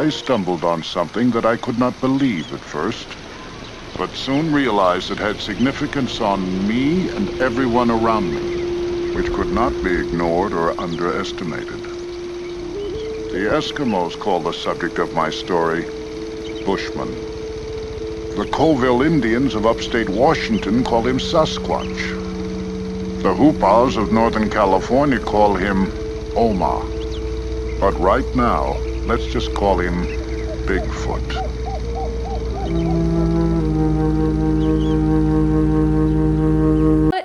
I stumbled on something that I could not believe at first, but soon realized it had significance on me and everyone around me, which could not be ignored or underestimated. The Eskimos call the subject of my story Bushman. The Colville Indians of upstate Washington call him Sasquatch. The Hoopas of Northern California call him Oma. But right now, let's just call him Bigfoot.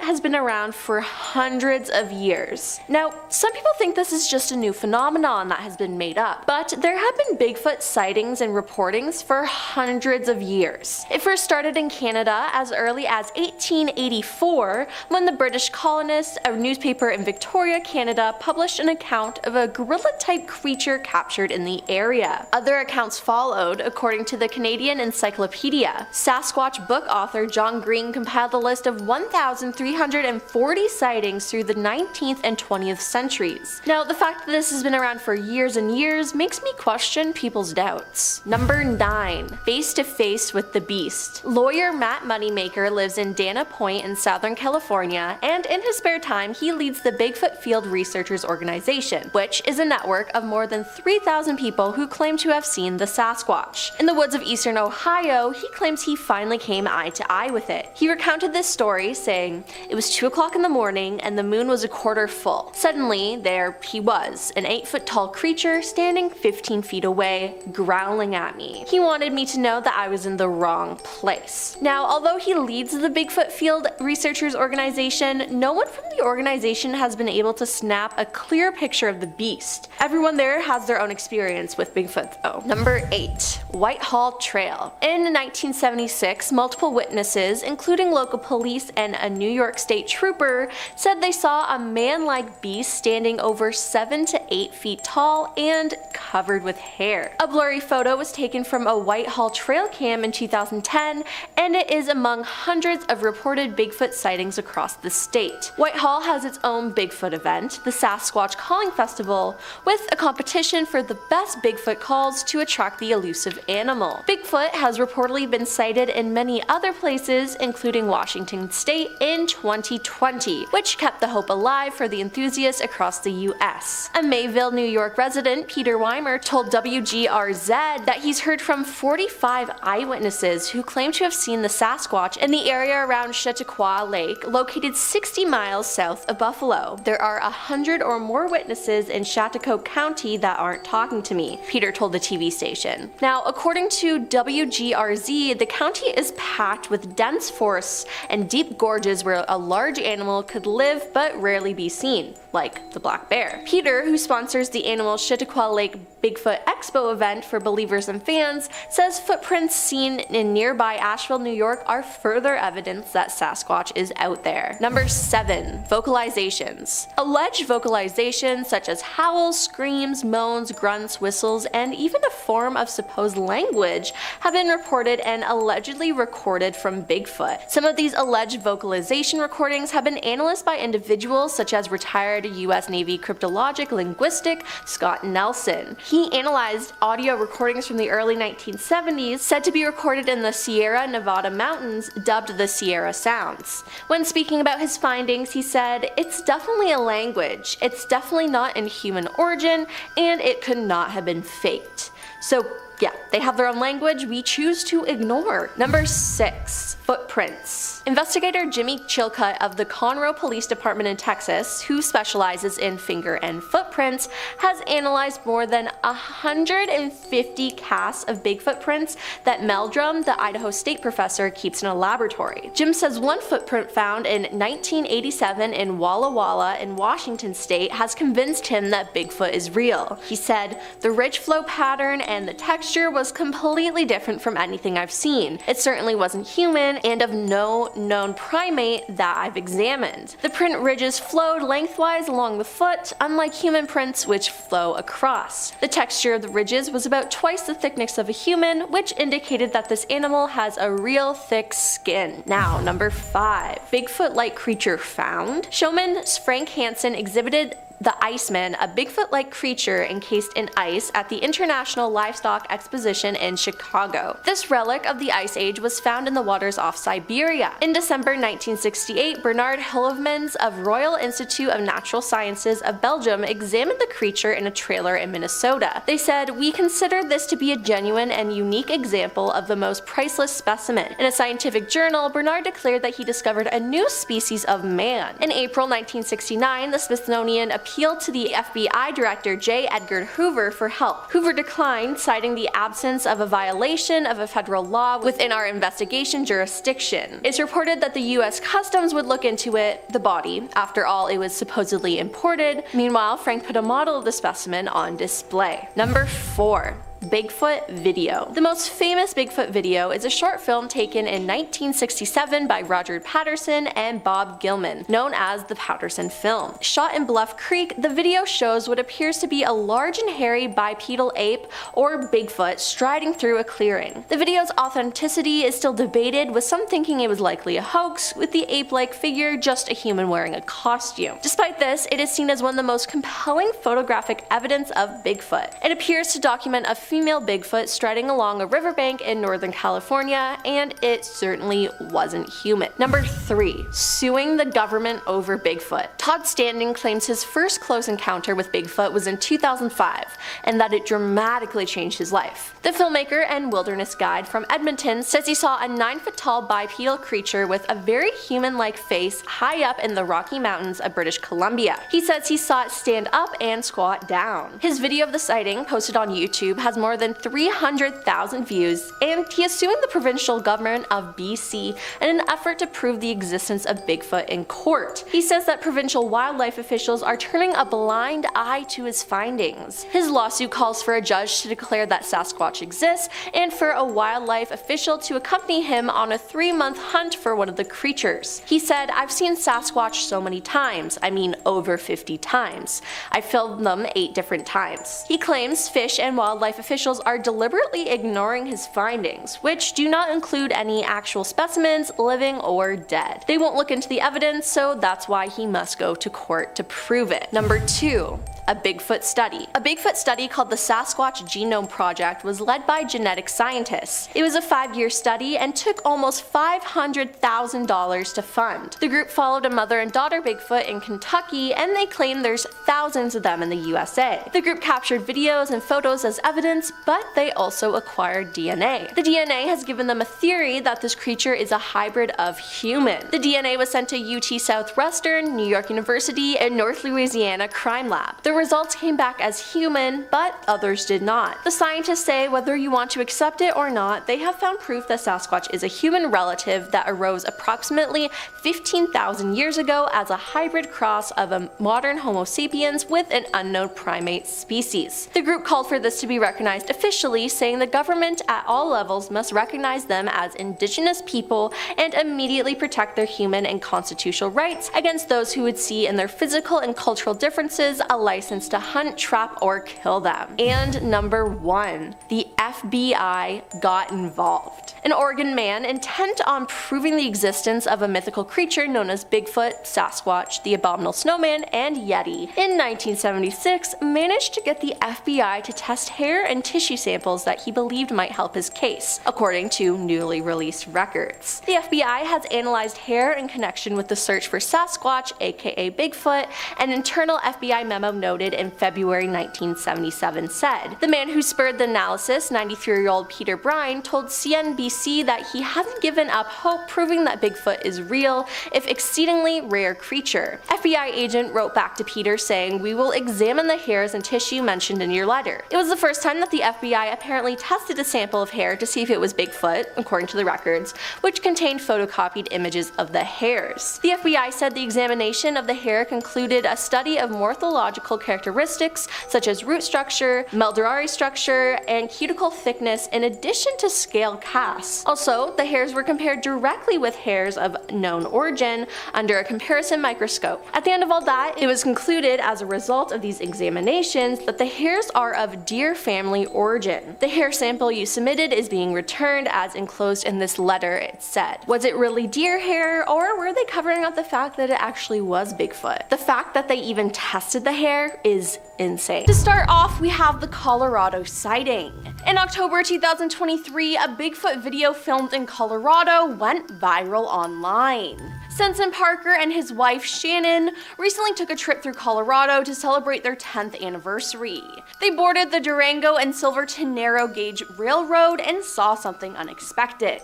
Has been around for hundreds of years. Now, some people think this is just a new phenomenon that has been made up, but there have been Bigfoot sightings and reportings for hundreds of years. It first started in Canada as early as 1884 when the British colonists, a newspaper in Victoria, Canada, published an account of a gorilla-type creature captured in the area. Other accounts followed, according to the Canadian Encyclopedia. Sasquatch book author John Green compiled a list of 1,340 sightings through the 19th and 20th centuries. Now, the fact that this has been around for years and years makes me question people's doubts. Number 9. Face to face with the beast. Lawyer Matt Moneymaker lives in Dana Point in Southern California, and in his spare time he leads the Bigfoot Field Researchers Organization, which is a network of more than 3,000 people who claim to have seen the Sasquatch. In the woods of eastern Ohio, he claims he finally came eye to eye with it. He recounted this story, saying, "It was 2 o'clock in the morning and the moon was a quarter full. Suddenly, there he was, an 8-foot tall creature standing 15 feet away, growling at me. He wanted me to know that I was in the wrong place." Now, although he leads the Bigfoot Field Researchers Organization, no one from the organization has been able to snap a clear picture of the beast. Everyone there has their own experience with Bigfoot though. Number 8. Whitehall Trail. In 1976, multiple witnesses, including local police and a New York State trooper, said they saw a man-like beast standing over 7 to 8 feet tall and covered with hair. A blurry photo was taken from a Whitehall trail cam in 2010, and it is among hundreds of reported Bigfoot sightings across the state. Whitehall has its own Bigfoot event, the Sasquatch Calling Festival, with a competition for the best Bigfoot calls to attract the elusive animal. Bigfoot has reportedly been sighted in many other places, including Washington State in 2020, which kept the hope alive for the enthusiasts across the US. A Mayville, New York resident, Peter Weimer, told WGRZ that he's heard from 45 eyewitnesses who claim to have seen the Sasquatch in the area around Chautauqua Lake, located 60 miles south of Buffalo. "There are 100 or more witnesses in Chautauqua County that aren't talking to me," Peter told the TV station. Now, according to WGRZ, the county is packed with dense forests and deep gorges where a large animal could live but rarely be seen, like the black bear. Peter, who sponsors the annual Chautauqua Lake Bigfoot Expo event for believers and fans, says footprints seen in nearby Asheville, New York are further evidence that Sasquatch is out there. Number 7. Vocalizations. Alleged vocalizations such as howls, screams, moans, grunts, whistles, and even a form of supposed language have been reported and allegedly recorded from Bigfoot. Some of these alleged vocalization recordings have been analyzed by individuals such as retired US Navy cryptologic linguistic Scott Nelson. He analyzed audio recordings from the early 1970s said to be recorded in the Sierra Nevada mountains, dubbed the Sierra Sounds. When speaking about his findings, he said, "It's definitely a language, it's definitely not in human origin, and it could not have been faked." So yeah, they have their own language we choose to ignore. Number 6. Footprints. Investigator Jimmy Chilcutt of the Conroe Police Department in Texas, who specializes in finger and footprints, has analyzed more than 150 casts of Bigfoot prints that Meldrum, the Idaho State professor, keeps in a laboratory. Jim says one footprint found in 1987 in Walla Walla in Washington State has convinced him that Bigfoot is real. He said, "The ridge flow pattern and the texture was completely different from anything I've seen. It certainly wasn't human and of no known primate that I've examined. The print ridges flowed lengthwise along the foot, unlike human prints which flow across. The texture of the ridges was about twice the thickness of a human, which indicated that this animal has a real thick skin." Now, number 5. Bigfoot-like creature found. Showman Frank Hansen exhibited the Iceman, a Bigfoot-like creature encased in ice at the International Livestock Exposition in Chicago. This relic of the Ice Age was found in the waters off Siberia. In December 1968, Bernard Heuvelmans of Royal Institute of Natural Sciences of Belgium examined the creature in a trailer in Minnesota. They said, "We consider this to be a genuine and unique example of the most priceless specimen." In a scientific journal, Bernard declared that he discovered a new species of man. In April 1969, the Smithsonian appealed to the FBI Director J. Edgar Hoover for help. Hoover declined, citing the absence of a violation of a federal law within our investigation jurisdiction. It's reported that the US Customs would look into it, the body. After all, it was supposedly imported. Meanwhile, Frank put a model of the specimen on display. Number 4. Bigfoot video. The most famous Bigfoot video is a short film taken in 1967 by Roger Patterson and Bob Gilman, known as the Patterson film. Shot in Bluff Creek, the video shows what appears to be a large and hairy bipedal ape, or Bigfoot, striding through a clearing. The video's authenticity is still debated, with some thinking it was likely a hoax, with the ape-like figure just a human wearing a costume. Despite this, it is seen as one of the most compelling photographic evidence of Bigfoot. It appears to document a female Bigfoot striding along a riverbank in Northern California, and it certainly wasn't human. Number 3. Suing the government over Bigfoot. Todd Standing claims his first close encounter with Bigfoot was in 2005, and that it dramatically changed his life. The filmmaker and wilderness guide from Edmonton says he saw a 9-foot-tall bipedal creature with a very human-like face high up in the Rocky Mountains of British Columbia. He says he saw it stand up and squat down. His video of the sighting, posted on YouTube, has more than 300,000 views, and he is suing the provincial government of BC in an effort to prove the existence of Bigfoot in court. He says that provincial wildlife officials are turning a blind eye to his findings. His lawsuit calls for a judge to declare that Sasquatch exists, and for a wildlife official to accompany him on a 3-month hunt for one of the creatures. He said, "I've seen Sasquatch so many times, I mean over 50 times. I filmed them 8 different times." He claims fish and wildlife officials are deliberately ignoring his findings, which do not include any actual specimens, living or dead. They won't look into the evidence, so that's why he must go to court to prove it. Number 2. A Bigfoot study. A Bigfoot study called the Sasquatch Genome Project was led by genetic scientists. It was a 5-year study and took almost $500,000 to fund. The group followed a mother and daughter Bigfoot in Kentucky, and they claim there's thousands of them in the USA. The group captured videos and photos as evidence, but they also acquired DNA. The DNA has given them a theory that this creature is a hybrid of human. The DNA was sent to UT Southwestern, New York University, and North Louisiana Crime Lab. The results came back as human, but others did not. The scientists say whether you want to accept it or not, they have found proof that Sasquatch is a human relative that arose approximately 15,000 years ago as a hybrid cross of a modern Homo sapiens with an unknown primate species. The group called for this to be recognized officially, saying the government at all levels must recognize them as indigenous people and immediately protect their human and constitutional rights against those who would see in their physical and cultural differences a license to hunt, trap, or kill them. And number 1. The FBI got involved. An Oregon man intent on proving the existence of a mythical creature known as Bigfoot, Sasquatch, the Abominable Snowman, and Yeti in 1976 managed to get the FBI to test hair and tissue samples that he believed might help his case, according to newly released records. The FBI has analyzed hair in connection with the search for Sasquatch, aka Bigfoot. An internal FBI memo noted in February 1977 said, "The man who spurred the analysis, 93-year-old Peter Brine, told CNBC that he hasn't given up hope proving that Bigfoot is real, if exceedingly rare creature." FBI agent wrote back to Peter saying, "We will examine the hairs and tissue mentioned in your letter." It was the first time that the FBI apparently tested a sample of hair to see if it was Bigfoot, according to the records, which contained photocopied images of the hairs. The FBI said the examination of the hair concluded a study of morphological characteristics such as root structure, meldorari structure, and cuticle thickness in addition to scale casts. Also, the hairs were compared directly with hairs of known origin under a comparison microscope. At the end of all that, it was concluded as a result of these examinations that the hairs are of deer family origin. The hair sample you submitted is being returned as enclosed in this letter, it said. Was it really deer hair, or were they covering up the fact that it actually was Bigfoot? The fact that they even tested the hair is insane. To start off, we have the Colorado sighting. In October 2023, a Bigfoot video filmed in Colorado went viral online. Sensen Parker and his wife Shannon recently took a trip through Colorado to celebrate their 10th anniversary. They boarded the Durango and Silverton narrow gauge railroad and saw something unexpected.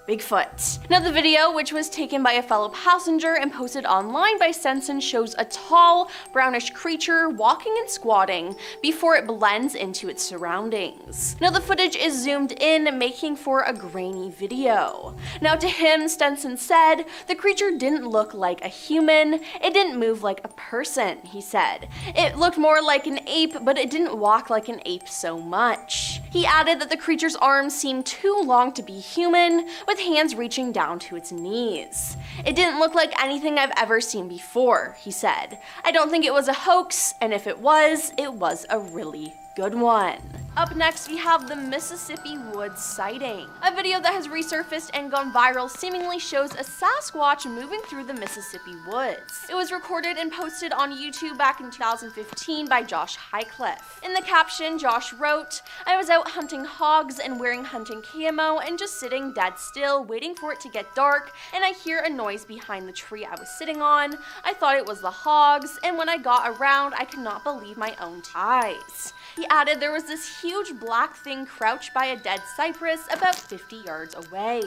Bigfoot. Now the video, which was taken by a fellow passenger and posted online by Sensen, shows a tall, brownish creature walking and squatting before it blends into its surroundings. Now the footage is zoomed in, making for a grainy video. Now to him, Sensen said, the creature didn't look like a human, it didn't move like a person, he said. It looked more like an ape, but it didn't walk like an ape so much. He added that the creature's arms seemed too long to be human, with hands reaching down to its knees. It didn't look like anything I've ever seen before, he said. I don't think it was a hoax, and if it was a really good one. Up next, we have the Mississippi Woods sighting. A video that has resurfaced and gone viral seemingly shows a Sasquatch moving through the Mississippi woods. It was recorded and posted on YouTube back in 2015 by Josh Highcliffe. In the caption, Josh wrote, "I was out hunting hogs and wearing hunting camo and just sitting dead still waiting for it to get dark, and I hear a noise behind the tree I was sitting on. I thought it was the hogs, and when I got around, I could not believe my own eyes." He added there was this huge black thing crouched by a dead cypress about 50 yards away.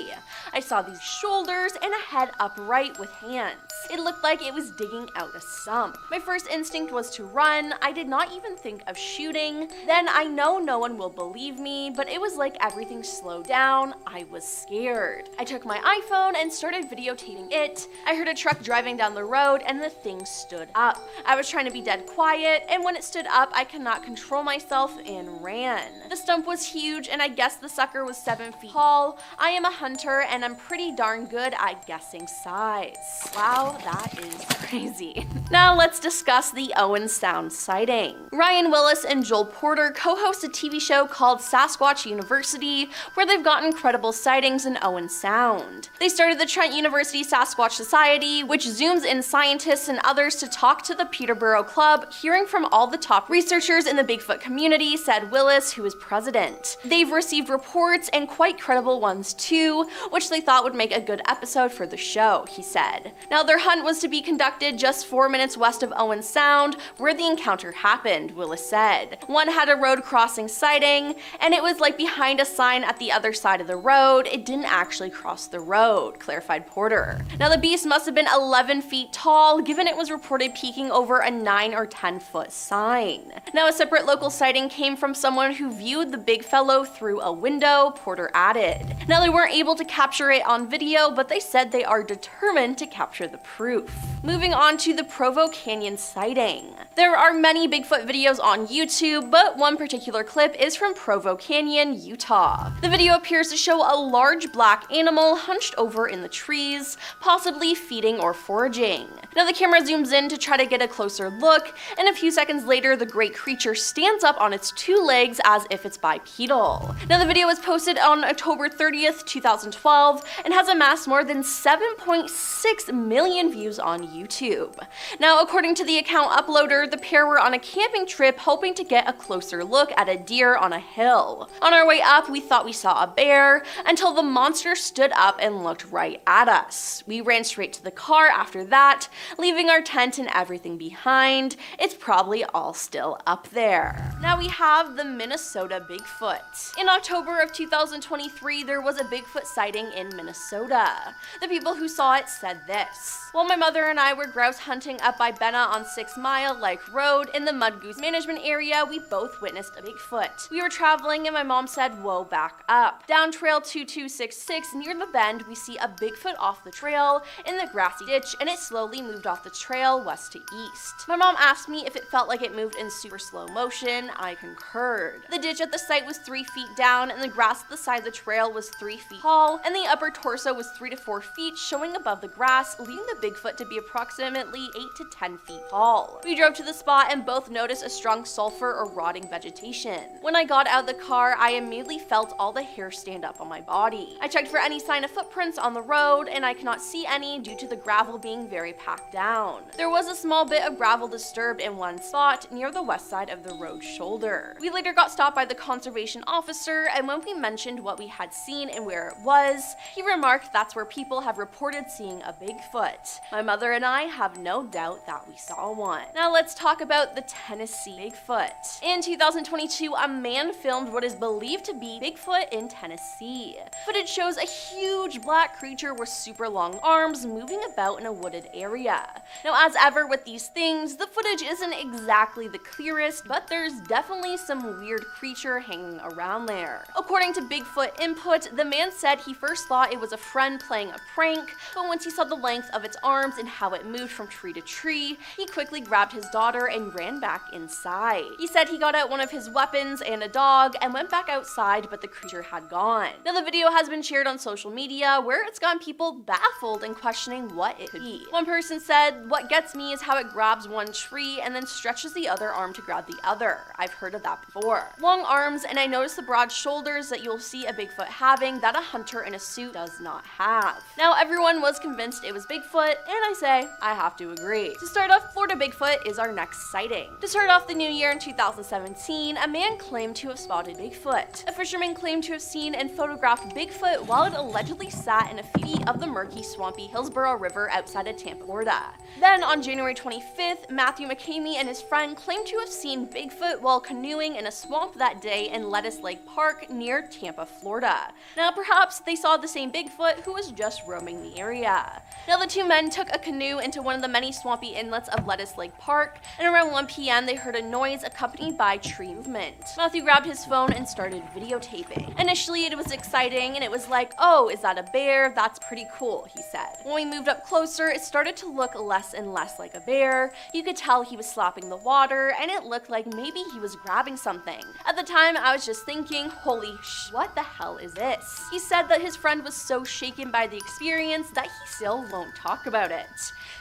I saw these shoulders and a head upright with hands. It looked like it was digging out a stump. My first instinct was to run. I did not even think of shooting. Then I know no one will believe me, but it was like everything slowed down. I was scared. I took my iPhone and started videotaping it. I heard a truck driving down the road and the thing stood up. I was trying to be dead quiet, and when it stood up, I could not control myself and ran. The stump was huge, and I guess the sucker was 7 feet tall. I am a hunter, and I'm pretty darn good at guessing size. Wow, that is crazy. Now let's discuss the Owen Sound sighting. Ryan Willis and Joel Porter co-host a TV show called Sasquatch University, where they've gotten credible sightings in Owen Sound. They started the Trent University Sasquatch Society, which zooms in scientists and others to talk to the Peterborough Club, hearing from all the top researchers in the Bigfoot community, said Willis, who is president. They've received reports, and quite credible ones too, which they thought would make a good episode for the show, he said. Now their hunt was to be conducted just 4 minutes west of Owen Sound, where the encounter happened, Willis said. One had a road crossing sighting, and it was like behind a sign at the other side of the road. It didn't actually cross the road, clarified Porter. Now the beast must have been 11 feet tall, given it was reported peeking over a 9 or 10 foot sign. Now a separate local sighting came from someone who viewed the big fellow through a window, Porter added. Now they weren't able to capture it on video, but they said they are determined to capture the proof. Moving on to the Provo Canyon sighting. There are many Bigfoot videos on YouTube, but one particular clip is from Provo Canyon, Utah. The video appears to show a large black animal hunched over in the trees, possibly feeding or foraging. Now the camera zooms in to try to get a closer look, and a few seconds later the great creature stands up on its 2 legs as if it's bipedal. Now the video was posted on October 30th, 2012, and has amassed more than 7.6 million views on YouTube. Now according to the account uploader, the pair were on a camping trip hoping to get a closer look at a deer on a hill. On our way up, we thought we saw a bear, until the monster stood up and looked right at us. We ran straight to the car after that, leaving our tent and everything behind. It's probably all still up there. Now we have the Minnesota Bigfoot. In October of 2023, there was a Bigfoot sighting in Minnesota. The people who saw it said this. While my mother and I were grouse hunting up by Benna on 6 Mile Lake Road in the Mud Goose Management area, we both witnessed a Bigfoot. We were traveling and my mom said, "Whoa, back up." Down trail 2266 near the bend, we see a Bigfoot off the trail in the grassy ditch, and it slowly moved off the trail west to east. My mom asked me if it felt like it moved in super slow motion. I concurred. The ditch at the site was 3 feet down, and the grass at the side of the trail was 3 feet tall, and the upper torso was 3 to 4 feet showing above the grass, leading the Bigfoot to be approximately 8 to 10 feet tall. We drove to the spot and both noticed a strong sulfur or rotting vegetation. When I got out of the car, I immediately felt all the hair stand up on my body. I checked for any sign of footprints on the road, and I cannot see any due to the gravel being very packed down. There was a small bit of gravel disturbed in one spot near the west side of the road shoulder. We later got stopped by the conservation officer, and when we mentioned what we had seen and where it was, he remarked that's where people have reported seeing a Bigfoot. My mother and I have no doubt that we saw one. Now let's talk about the Tennessee Bigfoot. In 2022, a man filmed what is believed to be Bigfoot in Tennessee. Footage shows a huge black creature with super long arms moving about in a wooded area. Now, as ever with these things, the footage isn't exactly the clearest, but there's definitely some weird creature hanging around there. According to Bigfoot Input, the man said he first thought it was a friend playing a prank, but once he saw the length of its arms and how it moved from tree to tree, he quickly grabbed his daughter and ran back inside. He said he got out one of his weapons and a dog and went back outside, but the creature had gone. Now, the video has been shared on social media where it's gotten people baffled and questioning what it could be. One person said, "What gets me is how it grabs one tree and then stretches the other arm to grab the other. I've heard of that before. Long arms, and I noticed the broad shoulders that you'll see a Bigfoot having that a hunter in a suit does not have." Now, everyone was convinced it was Bigfoot, and I say, I have to agree. To start off, Florida Bigfoot is our next sighting. To start off the new year in 2017, a man claimed to have spotted Bigfoot. A fisherman claimed to have seen and photographed Bigfoot while it allegedly sat in a feet of the murky, swampy Hillsborough River outside of Tampa, Florida. Then, on January 25th, Matthew McCamey and his friend claimed to have seen Bigfoot while canoeing in a swamp that day in Lettuce Lake Park near Tampa, Florida. Now, perhaps they saw the same Bigfoot who was just roaming the area. Now, the two men took a canoe into one of the many swampy inlets of Lettuce Lake Park, and around 1 p.m. they heard a noise accompanied by tree movement. Matthew grabbed his phone and started videotaping. Initially, it was exciting, and it was like, "Oh, is that a bear? That's pretty cool," he said. When we moved up closer, it started to look less and less like a bear. You could tell he was slapping the water, and it looked like maybe he was grabbing something. At the time, I was just thinking, holy what the hell is this? He said that his friend was so shaken by the experience that he still won't talk about it.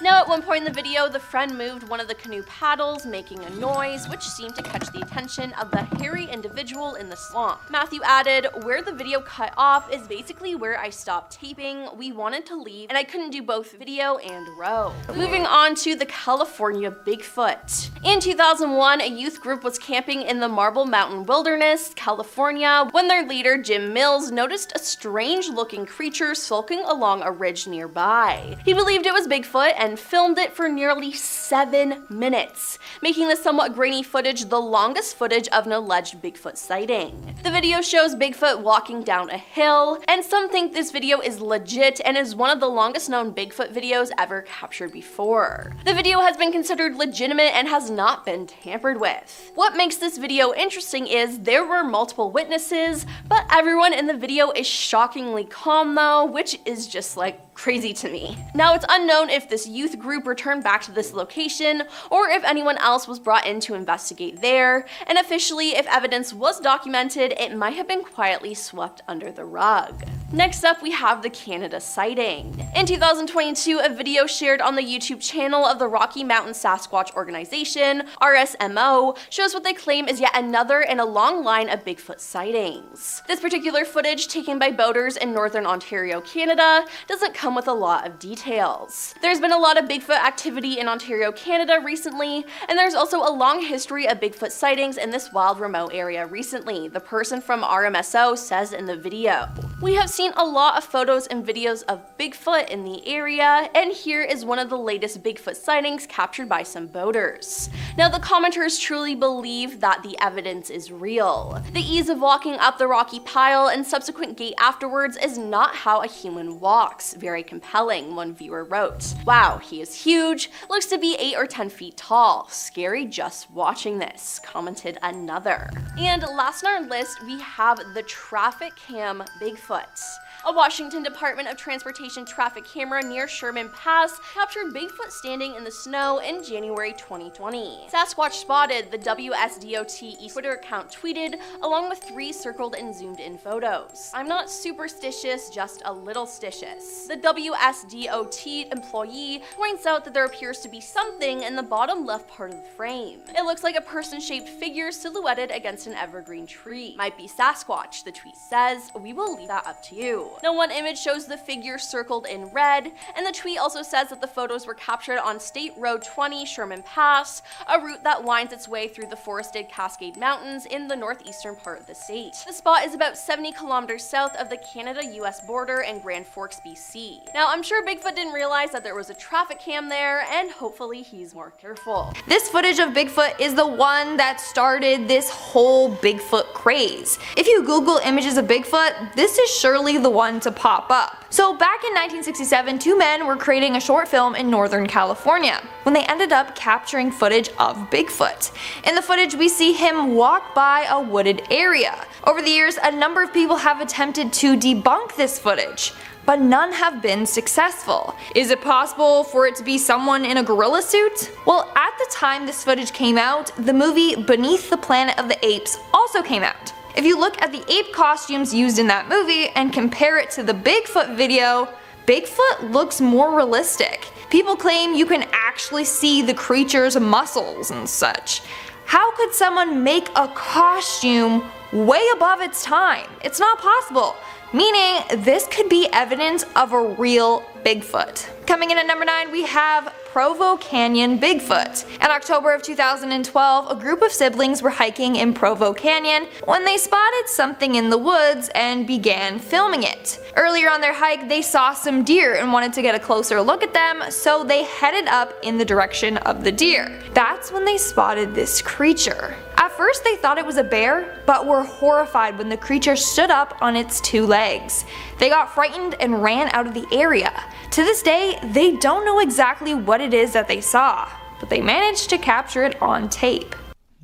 Now, at one point in the video, the friend moved one of the canoe paddles, making a noise, which seemed to catch the attention of the hairy individual in the swamp. Matthew added, "Where the video cut off is basically where I stopped taping. We wanted to leave, and I couldn't do both video and row." Moving on to the California Bigfoot. In 2001, a youth group was camping in the Marble Mountain Wilderness, California, when their leader, Jim Mills, noticed a strange-looking creature sulking along a ridge nearby. He believed it was Bigfoot and filmed it for nearly 7 minutes, making the somewhat grainy footage the longest footage of an alleged Bigfoot sighting. The video shows Bigfoot walking down a hill, and some think this video is legit and is one of the longest known Bigfoot videos ever captured before. The video has been considered legitimate and has not been tampered with. What makes this video interesting is there were multiple witnesses, but everyone in the video is shockingly calm though, which is just like crazy to me. Now, it's unknown if this youth group returned back to this location or if anyone else was brought in to investigate there, and officially, if evidence was documented, it might have been quietly swept under the rug. Next up, we have the Canada sighting. In 2022, a video shared on the YouTube channel of the Rocky Mountain Sasquatch Organization, RSMO, shows what they claim is yet another in a long line of Bigfoot sightings. This particular footage, taken by boaters in northern Ontario, Canada, doesn't come with a lot of details. There's been a lot of Bigfoot activity in Ontario, Canada recently, and there's also a long history of Bigfoot sightings in this wild remote area recently, the person from RMSO says in the video. We have seen a lot of photos and videos of Bigfoot in the area, and here is one of the latest Bigfoot sightings captured by some boaters. Now, the commenters truly believe that the evidence is real. The ease of walking up the rocky pile and subsequent gait afterwards is not how a human walks. Very compelling, one viewer reviewer wrote, "Wow, he is huge, looks to be 8 or 10 feet tall. Scary just watching this," commented another. And last on our list, we have the traffic cam Bigfoot. A Washington Department of Transportation traffic camera near Sherman Pass captured Bigfoot standing in the snow in January 2020. Sasquatch spotted, the WSDOT East Twitter account tweeted, along with 3 circled and zoomed in photos. "I'm not superstitious, just a little stitious." The WSDOT employee points out that there appears to be something in the bottom left part of the frame. "It looks like a person-shaped figure silhouetted against an evergreen tree. Might be Sasquatch," the tweet says. "We will leave that up to you." Now, one image shows the figure circled in red, and the tweet also says that the photos were captured on State Road 20 Sherman Pass, a route that winds its way through the forested Cascade Mountains in the northeastern part of the state. The spot is about 70 kilometers south of the Canada-US border in Grand Forks, BC. Now, I'm sure Bigfoot didn't realize that there was a traffic cam there, and hopefully he's more careful. This footage of Bigfoot is the one that started this whole Bigfoot craze. If you Google images of Bigfoot, this is surely the one to pop up. So back in 1967, 2 men were creating a short film in Northern California when they ended up capturing footage of Bigfoot. In the footage, we see him walk by a wooded area. Over the years, a number of people have attempted to debunk this footage, but none have been successful. Is it possible for it to be someone in a gorilla suit? Well, at the time this footage came out, the movie Beneath the Planet of the Apes also came out. If you look at the ape costumes used in that movie and compare it to the Bigfoot video, Bigfoot looks more realistic. People claim you can actually see the creature's muscles and such. How could someone make a costume way above its time? It's not possible. Meaning, this could be evidence of a real Bigfoot. Coming in at number 9, we have Provo Canyon Bigfoot. In October of 2012, a group of siblings were hiking in Provo Canyon when they spotted something in the woods and began filming it. Earlier on their hike, they saw some deer and wanted to get a closer look at them, so they headed up in the direction of the deer. That's when they spotted this creature. At first they thought it was a bear, but were horrified when the creature stood up on its 2 legs. They got frightened and ran out of the area. To this day, they don't know exactly what it is that they saw, but they managed to capture it on tape.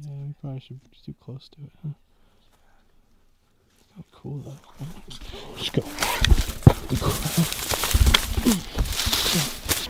Yeah, we probably should be too close to it, huh? Oh, cool though. Let's go.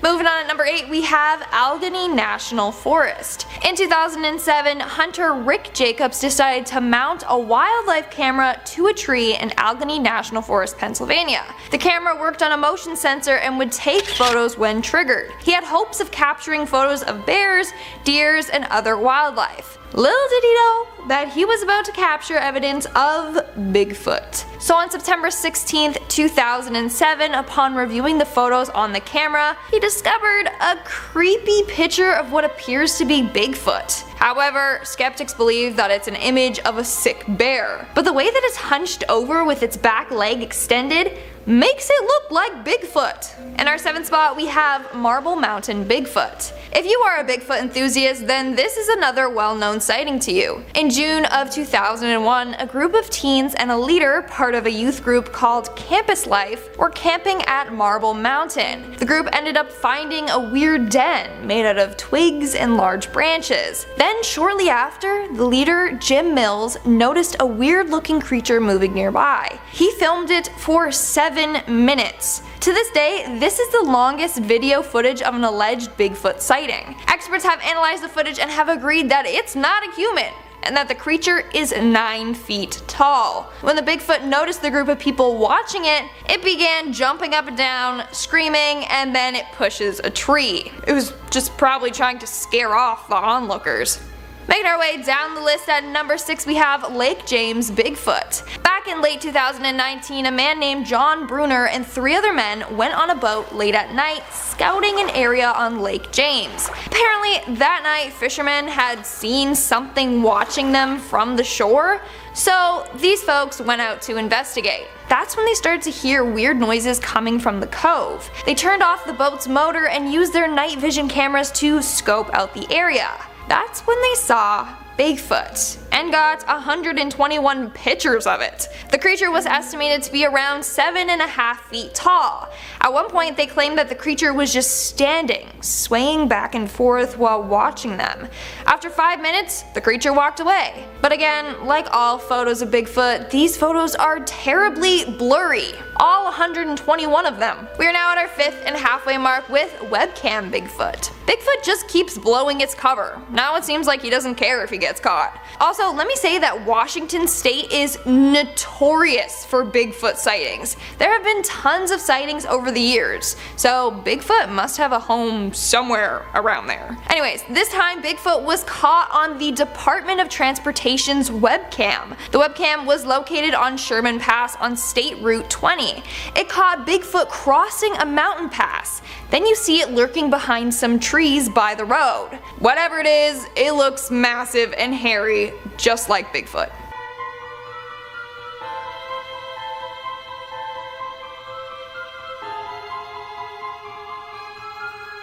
Moving on at number 8, we have Allegheny National Forest. In 2007, hunter Rick Jacobs decided to mount a wildlife camera to a tree in Allegheny National Forest, Pennsylvania. The camera worked on a motion sensor and would take photos when triggered. He had hopes of capturing photos of bears, deers, and other wildlife. Little did he know that he was about to capture evidence of Bigfoot. So on September 16th, 2007, upon reviewing the photos on the camera, he discovered a creepy picture of what appears to be Bigfoot. However, skeptics believe that it's an image of a sick bear, but the way that it's hunched over with its back leg extended makes it look like Bigfoot. In our 7th spot, we have Marble Mountain Bigfoot. If you are a Bigfoot enthusiast, then this is another well-known sighting to you. In June of 2001, a group of teens and a leader, part of a youth group called Campus Life, were camping at Marble Mountain. The group ended up finding a weird den made out of twigs and large branches. Then shortly after, the leader, Jim Mills, noticed a weird-looking creature moving nearby. He filmed it for 7 minutes. To this day, this is the longest video footage of an alleged Bigfoot sighting. Experts have analyzed the footage and have agreed that it's not a human, and that the creature is 9 feet tall. When the Bigfoot noticed the group of people watching it, it began jumping up and down, screaming, and then it pushes a tree. It was just probably trying to scare off the onlookers. Making our way down the list at number 6, we have Lake James Bigfoot. Back in late 2019, a man named John Bruner and 3 other men went on a boat late at night scouting an area on Lake James. Apparently that night fishermen had seen something watching them from the shore, so these folks went out to investigate. That's when they started to hear weird noises coming from the cove. They turned off the boat's motor and used their night vision cameras to scope out the area. That's when they saw Bigfoot and got 121 pictures of it. The creature was estimated to be around 7.5 feet tall. At one point they claimed that the creature was just standing, swaying back and forth while watching them. After 5 minutes, the creature walked away. But again, like all photos of Bigfoot, these photos are terribly blurry. All 121 of them. We are now at our 5th and halfway mark with webcam Bigfoot. Bigfoot just keeps blowing its cover. Now it seems like he doesn't care if he gets caught. Also, let me say that Washington State is notorious for Bigfoot sightings. There have been tons of sightings over the years, so Bigfoot must have a home somewhere around there. Anyways, this time Bigfoot was caught on the Department of Transportation's webcam. The webcam was located on Sherman Pass on State Route 20. It caught Bigfoot crossing a mountain pass. Then you see it lurking behind some trees by the road. Whatever it is, it looks massive and hairy, just like Bigfoot.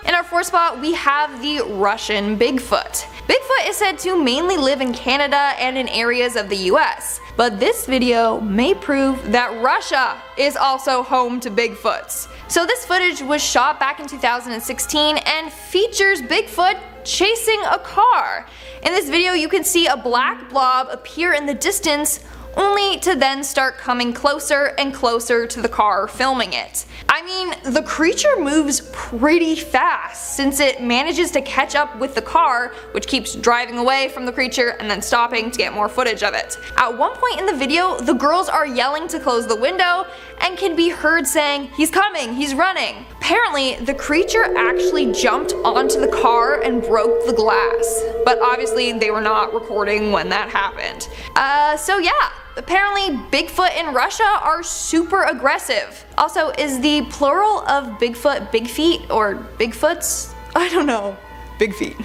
In our 4th spot, we have the Russian Bigfoot. Bigfoot is said to mainly live in Canada and in areas of the US, but this video may prove that Russia is also home to Bigfoots. So this footage was shot back in 2016 and features Bigfoot chasing a car. In this video you can see a black blob appear in the distance, only to then start coming closer and closer to the car filming it. I mean, the creature moves pretty fast since it manages to catch up with the car, which keeps driving away from the creature and then stopping to get more footage of it. At one point in the video, the girls are yelling to close the window and can be heard saying, "He's coming, he's running." Apparently, the creature actually jumped onto the car and broke the glass, but obviously they were not recording when that happened. So yeah. Apparently Bigfoot in Russia are super aggressive. Also, is the plural of Bigfoot big feet or Bigfoots? I don't know. Big feet.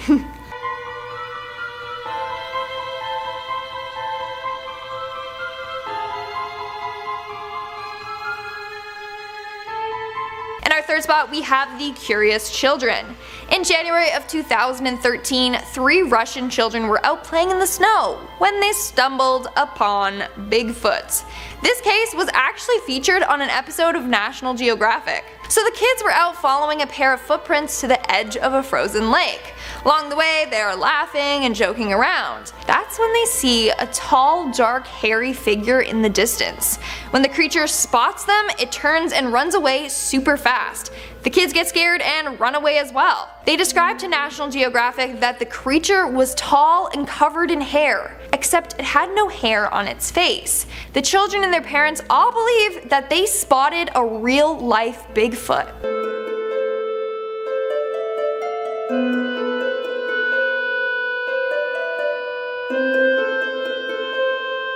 In our 3rd spot, we have the curious children. In January of 2013, 3 Russian children were out playing in the snow when they stumbled upon Bigfoot. This case was actually featured on an episode of National Geographic. So the kids were out following a pair of footprints to the edge of a frozen lake. Along the way, they are laughing and joking around. That's when they see a tall, dark, hairy figure in the distance. When the creature spots them, it turns and runs away super fast. The kids get scared and run away as well. They described to National Geographic that the creature was tall and covered in hair, except it had no hair on its face. The children and their parents all believe that they spotted a real-life Bigfoot.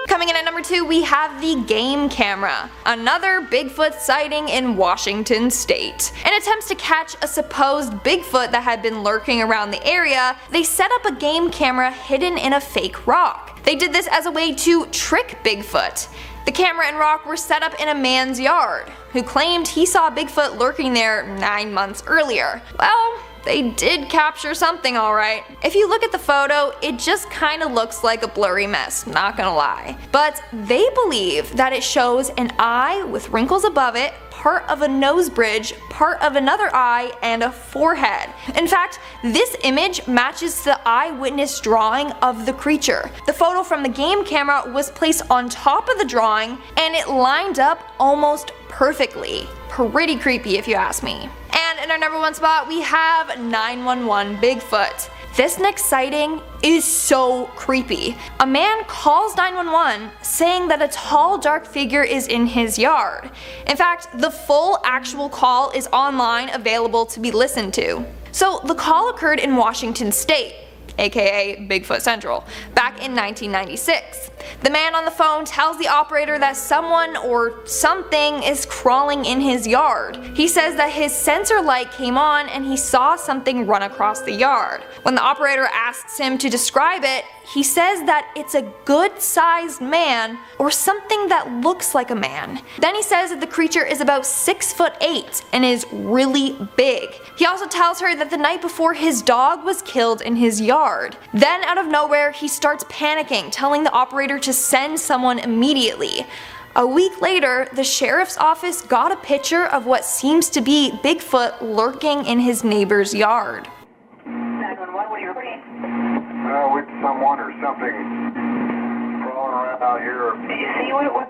Coming in at number 2, we have the game camera, another Bigfoot sighting in Washington State. In attempts to catch a supposed Bigfoot that had been lurking around the area, they set up a game camera hidden in a fake rock. They did this as a way to trick Bigfoot. The camera and rock were set up in a man's yard, who claimed he saw Bigfoot lurking there 9 months earlier. Well, they did capture something alright. If you look at the photo, it just kinda looks like a blurry mess, not gonna lie. But they believe that it shows an eye with wrinkles above it, part of a nose bridge, part of another eye, and a forehead. In fact, this image matches the eyewitness drawing of the creature. The photo from the game camera was placed on top of the drawing, and it lined up almost perfectly. Pretty creepy if you ask me. And in our number 1 spot, we have 911 Bigfoot. This next sighting is so creepy. A man calls 911 saying that a tall dark figure is in his yard. In fact, the full actual call is online available to be listened to. So the call occurred in Washington State, aka Bigfoot Central, back in 1996. The man on the phone tells the operator that someone or something is crawling in his yard. He says that his sensor light came on and he saw something run across the yard. When the operator asks him to describe it, he says that it's a good-sized man or something that looks like a man. Then he says that the creature is about 6'8" and is really big. He also tells her that the night before his dog was killed in his yard. Then out of nowhere he starts panicking, telling the operator to send someone immediately. A week later, the sheriff's office got a picture of what seems to be Bigfoot lurking in his neighbor's yard. 911, what are you reporting? With someone or something crawling around out here. Do you see what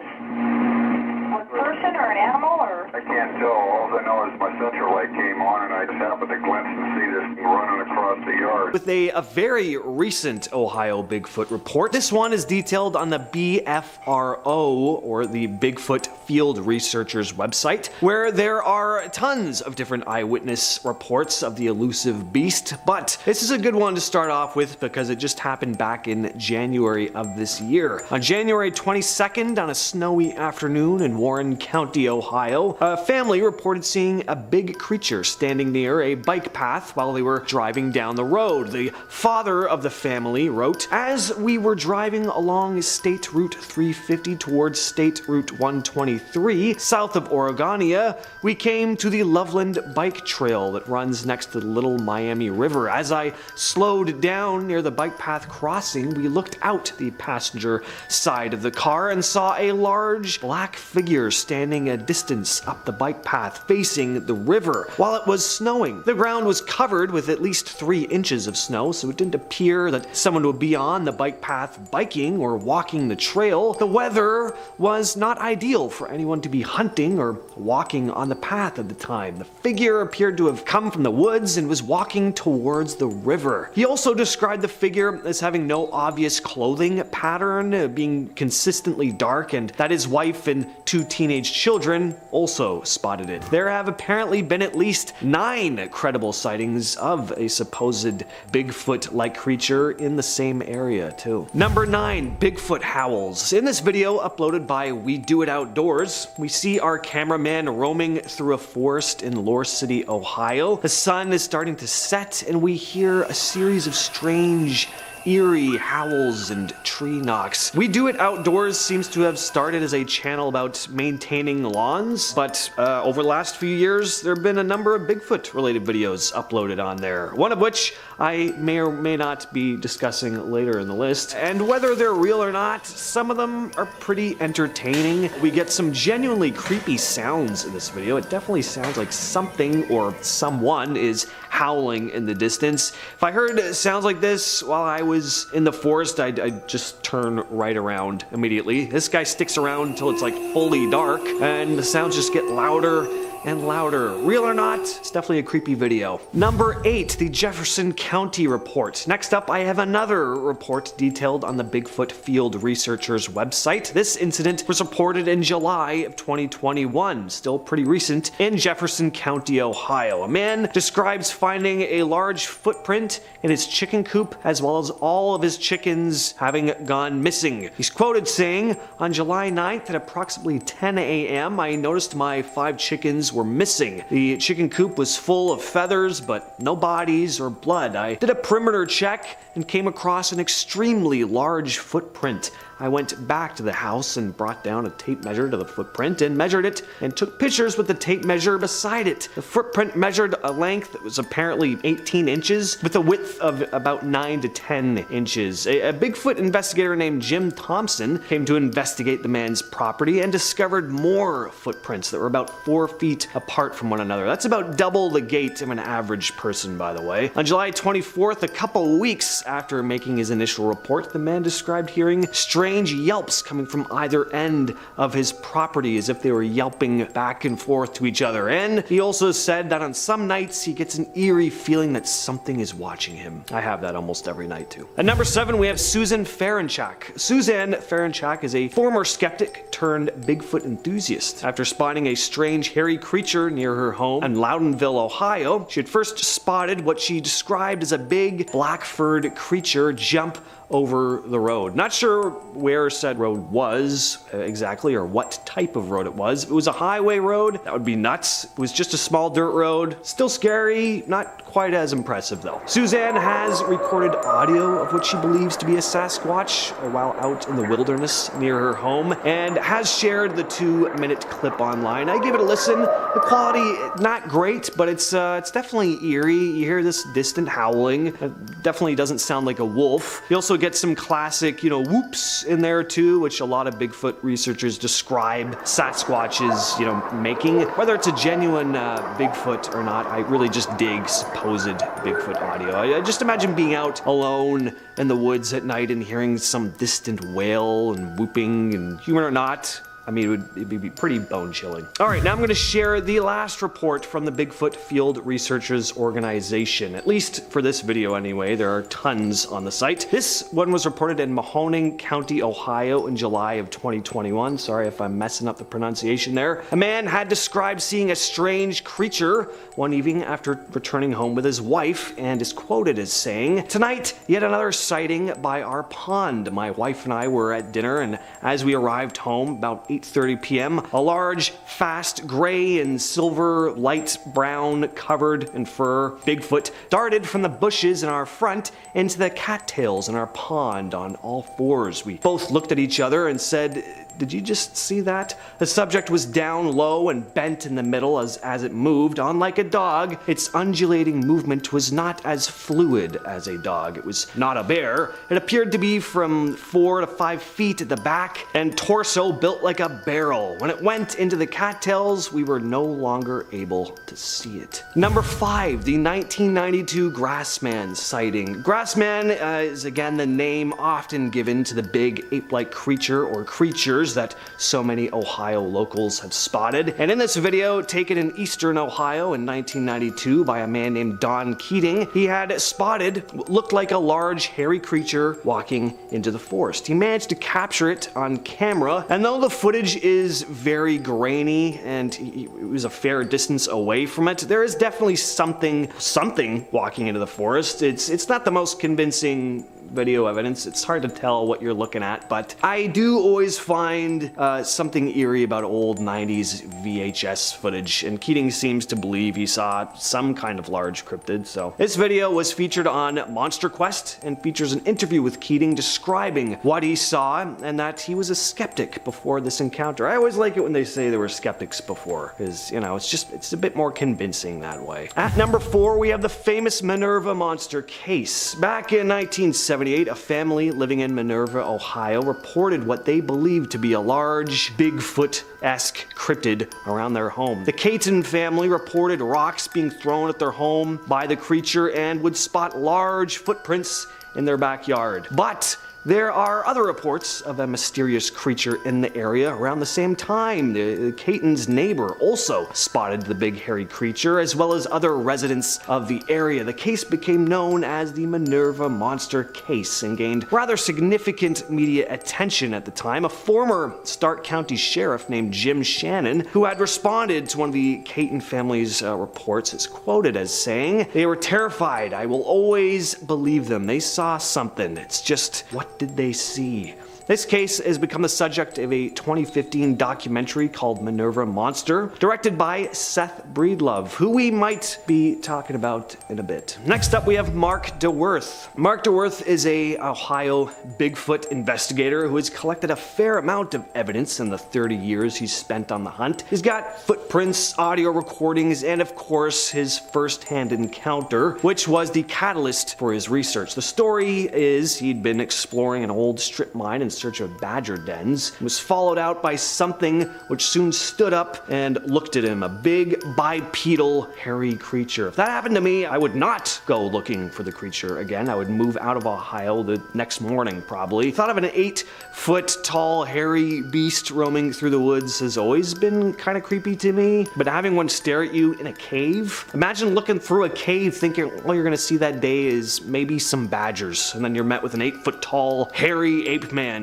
person or an animal or? I can't tell. All I know is my central light came on and I just happened to glimpse and see this thing running across the yard. With a very recent Ohio Bigfoot report. This one is detailed on the BFRO, or the Bigfoot Field Researchers website, where there are tons of different eyewitness reports of the elusive beast, but this is a good one to start off with because it just happened back in January of this year. On January 22nd, on a snowy afternoon in Warren County, Ohio, a family reported seeing a big creature standing near a bike path while they were driving down the road. The father of the family wrote, "As we were driving along State Route 350 towards State Route 123, south of Oregonia, we came to the Loveland Bike Trail that runs next to the Little Miami River. As I slowed down near the bike path crossing, we looked out the passenger side of the car and saw a large black figure standing a distance up the bike path facing the river. While it was snowing, the ground was covered with at least 3 inches of snow, so it didn't appear that someone would be on the bike path biking or walking the trail. The weather was not ideal for anyone to be hunting or walking on the path at the time. The figure appeared to have come from the woods and was walking towards the river." He also described the figure as having no obvious clothing pattern, being consistently dark, and that his wife and 2 teenage children also spotted it. There have apparently been at least 9 credible sightings of a supposed Bigfoot-like creature in the same area too. Number 9, Bigfoot howls. In this video uploaded by We Do It Outdoors, we see our cameraman roaming through a forest in Lore City, Ohio. The sun is starting to set and we hear a series of strange, eerie howls and tree knocks. We Do It Outdoors seems to have started as a channel about maintaining lawns, but over the last few years there have been a number of Bigfoot related videos uploaded on there, one of which I may or may not be discussing later in the list. And whether they're real or not, some of them are pretty entertaining. We get some genuinely creepy sounds in this video. It definitely sounds like something or someone is howling in the distance. If I heard sounds like this while I was in the forest, I'd just turn right around immediately. This guy sticks around until it's like fully dark and the sounds just get louder and louder. Real or not, it's definitely a creepy video. Number 8, the Jefferson County report. Next up, I have another report detailed on the Bigfoot Field Researchers website. This incident was reported in July of 2021, still pretty recent, in Jefferson County, Ohio. A man describes finding a large footprint in his chicken coop, as well as all of his chickens having gone missing. He's quoted saying, "On July 9th at approximately 10 a.m., I noticed my 5 chickens were missing. The chicken coop was full of feathers, but no bodies or blood. I did a perimeter check and came across an extremely large footprint. I went back to the house and brought down a tape measure to the footprint and measured it and took pictures with the tape measure beside it. The footprint measured a length that was apparently 18 inches with a width of about 9 to 10 inches. A Bigfoot investigator named Jim Thompson came to investigate the man's property and discovered more footprints that were about 4 feet apart from one another. That's about double the gait of an average person, by the way. On July 24th, a couple weeks after making his initial report, the man described hearing strange yelps coming from either end of his property, as if they were yelping back and forth to each other. And he also said that on some nights he gets an eerie feeling that something is watching him. I have that almost every night too. At number 7, we have Susan Ferenchak. Suzanne Ferenchak is a former skeptic turned Bigfoot enthusiast. After spotting a strange hairy creature near her home in Loudonville, Ohio, she had first spotted what she described as a big black-furred creature jump over the road. Not sure where said road was exactly, or what type of road it was. If it was a highway road, that would be nuts. It was just a small dirt road. Still scary, not quite as impressive though. Suzanne has recorded audio of what she believes to be a Sasquatch while out in the wilderness near her home, and has shared the 2-minute clip online. I gave it a listen. The quality, not great, but it's definitely eerie. You hear this distant howling. It definitely doesn't sound like a wolf. You also get some classic, whoops in there too, which a lot of Bigfoot researchers describe Sasquatches, making. Whether it's a genuine Bigfoot or not, I really just dig supposed Bigfoot audio. I just imagine being out alone in the woods at night and hearing some distant wail and whooping, and human or not, I mean, it'd be pretty bone-chilling. All right, now I'm going to share the last report from the Bigfoot Field Researchers Organization. At least for this video anyway, there are tons on the site. This one was reported in Mahoning County, Ohio in July of 2021. Sorry if I'm messing up the pronunciation there. A man had described seeing a strange creature one evening after returning home with his wife, and is quoted as saying, "Tonight, yet another sighting by our pond. My wife and I were at dinner, and as we arrived home about 8:30 p.m., a large, fast, gray and silver, light brown, covered in fur Bigfoot darted from the bushes in our front into the cattails in our pond on all fours. We both looked at each other and said, 'Did you just see that?' The subject was down low and bent in the middle as it moved. Unlike a dog, its undulating movement was not as fluid as a dog. It was not a bear. It appeared to be from 4 to 5 feet at the back and torso built like a barrel. When it went into the cattails, we were no longer able to see it." Number 5, the 1992 Grassman sighting. Grassman is again the name often given to the big ape-like creature or creatures that so many Ohio locals have spotted. And in this video, taken in eastern Ohio in 1992 by a man named Don Keating, he had spotted what looked like a large hairy creature walking into the forest. He managed to capture it on camera, and though the footage is very grainy and it was a fair distance away from it, there is definitely something walking into the forest. It's not the most convincing video evidence. It's hard to tell what you're looking at, but I do always find something eerie about old 90s VHS footage, and Keating seems to believe he saw some kind of large cryptid. So this video was featured on Monster Quest and features an interview with Keating describing what he saw and that he was a skeptic before this encounter. I always like it when they say they were skeptics before, because it's a bit more convincing that way. At number 4, we have the famous Minerva monster case. Back in 1970, a family living in Minerva, Ohio, reported what they believed to be a large, Bigfoot-esque cryptid around their home. The Caton family reported rocks being thrown at their home by the creature and would spot large footprints in their backyard. But there are other reports of a mysterious creature in the area around the same time. The Caton's neighbor also spotted the big hairy creature, as well as other residents of the area. The case became known as the Minerva Monster Case and gained rather significant media attention at the time. A former Stark County sheriff named Jim Shannon, who had responded to one of the Caton family's reports, is quoted as saying, "They were terrified. I will always believe them. They saw something. It's just, what did they see?" This case has become the subject of a 2015 documentary called Minerva Monster, directed by Seth Breedlove, who we might be talking about in a bit. Next up, we have Mark DeWerth. Mark DeWerth is a Ohio Bigfoot investigator who has collected a fair amount of evidence in the 30 years he's spent on the hunt. He's got footprints, audio recordings, and of course his first-hand encounter, which was the catalyst for his research. The story is he'd been exploring an old strip mine in search of badger dens, was followed out by something which soon stood up and looked at him, a big bipedal hairy creature. If that happened to me, I would not go looking for the creature again. I would move out of Ohio the next morning probably. The thought of an 8-foot tall hairy beast roaming through the woods has always been kind of creepy to me, but having one stare at you in a cave, imagine looking through a cave thinking all you're gonna see that day is maybe some badgers, and then you're met with an 8-foot tall hairy ape man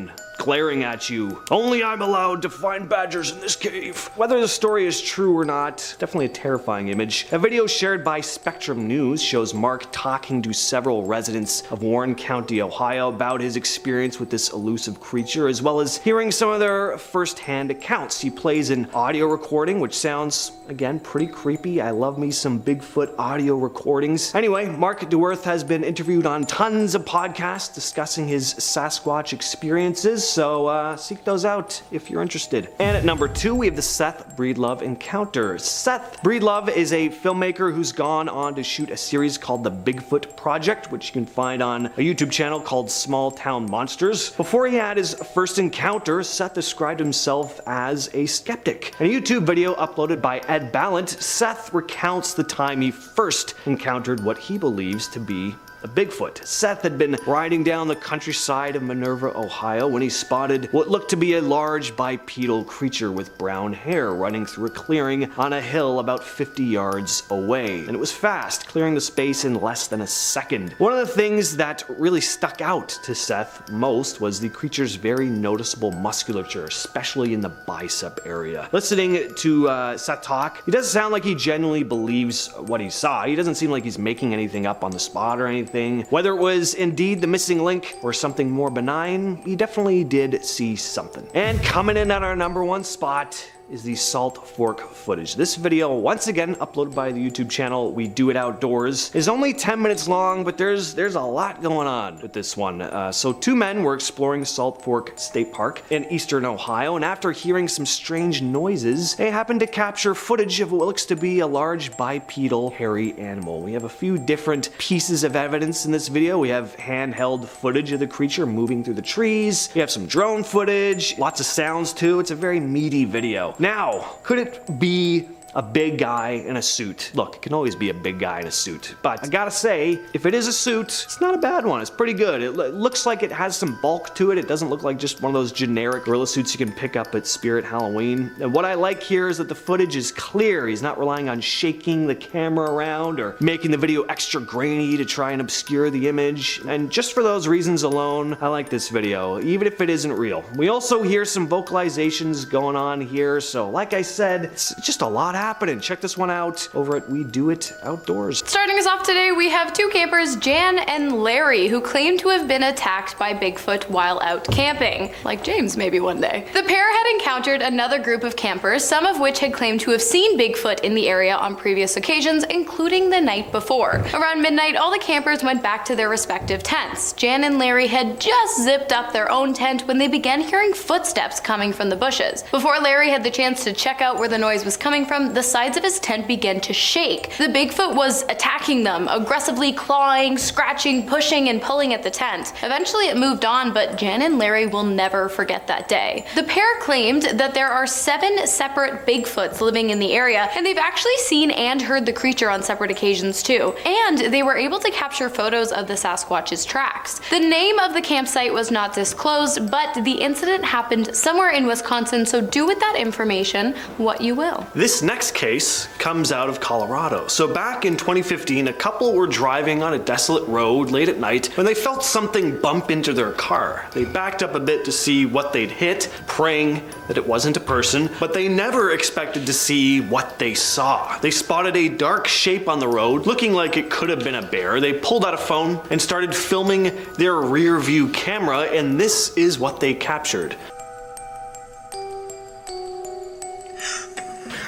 glaring at you. Only I'm allowed to find badgers in this cave. Whether the story is true or not, definitely a terrifying image. A video shared by Spectrum News shows Mark talking to several residents of Warren County, Ohio about his experience with this elusive creature, as well as hearing some of their first-hand accounts. He plays an audio recording, which sounds, again, pretty creepy. I love me some Bigfoot audio recordings. Anyway, Mark DeWerth has been interviewed on tons of podcasts discussing his Sasquatch experiences, so seek those out if you're interested. And at number 2, we have the Seth Breedlove encounter. Seth Breedlove is a filmmaker who's gone on to shoot a series called The Bigfoot Project, which you can find on a YouTube channel called Small Town Monsters. Before he had his first encounter, Seth described himself as a skeptic. In a YouTube video uploaded by Ed Ballant, Seth recounts the time he first encountered what he believes to be a Bigfoot. Seth had been riding down the countryside of Minerva, Ohio, when he spotted what looked to be a large bipedal creature with brown hair running through a clearing on a hill about 50 yards away. And it was fast, clearing the space in less than a second. One of the things that really stuck out to Seth most was the creature's very noticeable musculature, especially in the bicep area. Listening to Seth talk, he doesn't sound like he genuinely believes what he saw. He doesn't seem like he's making anything up on the spot or anything. Whether it was indeed the missing link or something more benign, he definitely did see something. And coming in at our number 1 spot is the Salt Fork footage. This video, once again uploaded by the YouTube channel We Do It Outdoors, is only 10 minutes long, but there's a lot going on with this one. So 2 men were exploring Salt Fork State Park in eastern Ohio, and after hearing some strange noises, they happened to capture footage of what looks to be a large bipedal hairy animal. We have a few different pieces of evidence in this video. We have handheld footage of the creature moving through the trees. We have some drone footage, lots of sounds too. It's a very meaty video. Now, could it be a big guy in a suit? Look, it can always be a big guy in a suit, but I gotta say, if it is a suit, it's not a bad one. It's pretty good. It looks like it has some bulk to it. It doesn't look like just one of those generic gorilla suits you can pick up at Spirit Halloween. And what I like here is that the footage is clear. He's not relying on shaking the camera around or making the video extra grainy to try and obscure the image. And just for those reasons alone, I like this video, even if it isn't real. We also hear some vocalizations going on here, so like I said, it's just a lot happening. Check this one out over at We Do It Outdoors. Starting us off today, we have 2 campers, Jan and Larry, who claim to have been attacked by Bigfoot while out camping. Like James maybe one day. The pair had encountered another group of campers, some of which had claimed to have seen Bigfoot in the area on previous occasions, including the night before. Around midnight, all the campers went back to their respective tents. Jan and Larry had just zipped up their own tent when they began hearing footsteps coming from the bushes. Before Larry had the chance to check out where the noise was coming from, the sides of his tent began to shake. The Bigfoot was attacking them, aggressively clawing, scratching, pushing, and pulling at the tent. Eventually it moved on, but Jan and Larry will never forget that day. The pair claimed that there are 7 separate Bigfoots living in the area, and they've actually seen and heard the creature on separate occasions too. And they were able to capture photos of the Sasquatch's tracks. The name of the campsite was not disclosed, but the incident happened somewhere in Wisconsin, so do with that information what you will. This next case comes out of Colorado. So back in 2015, a couple were driving on a desolate road late at night when they felt something bump into their car. They backed up a bit to see what they'd hit, praying that it wasn't a person, but they never expected to see what they saw. They spotted a dark shape on the road, looking like it could have been a bear. They pulled out a phone and started filming their rear view camera, and this is what they captured.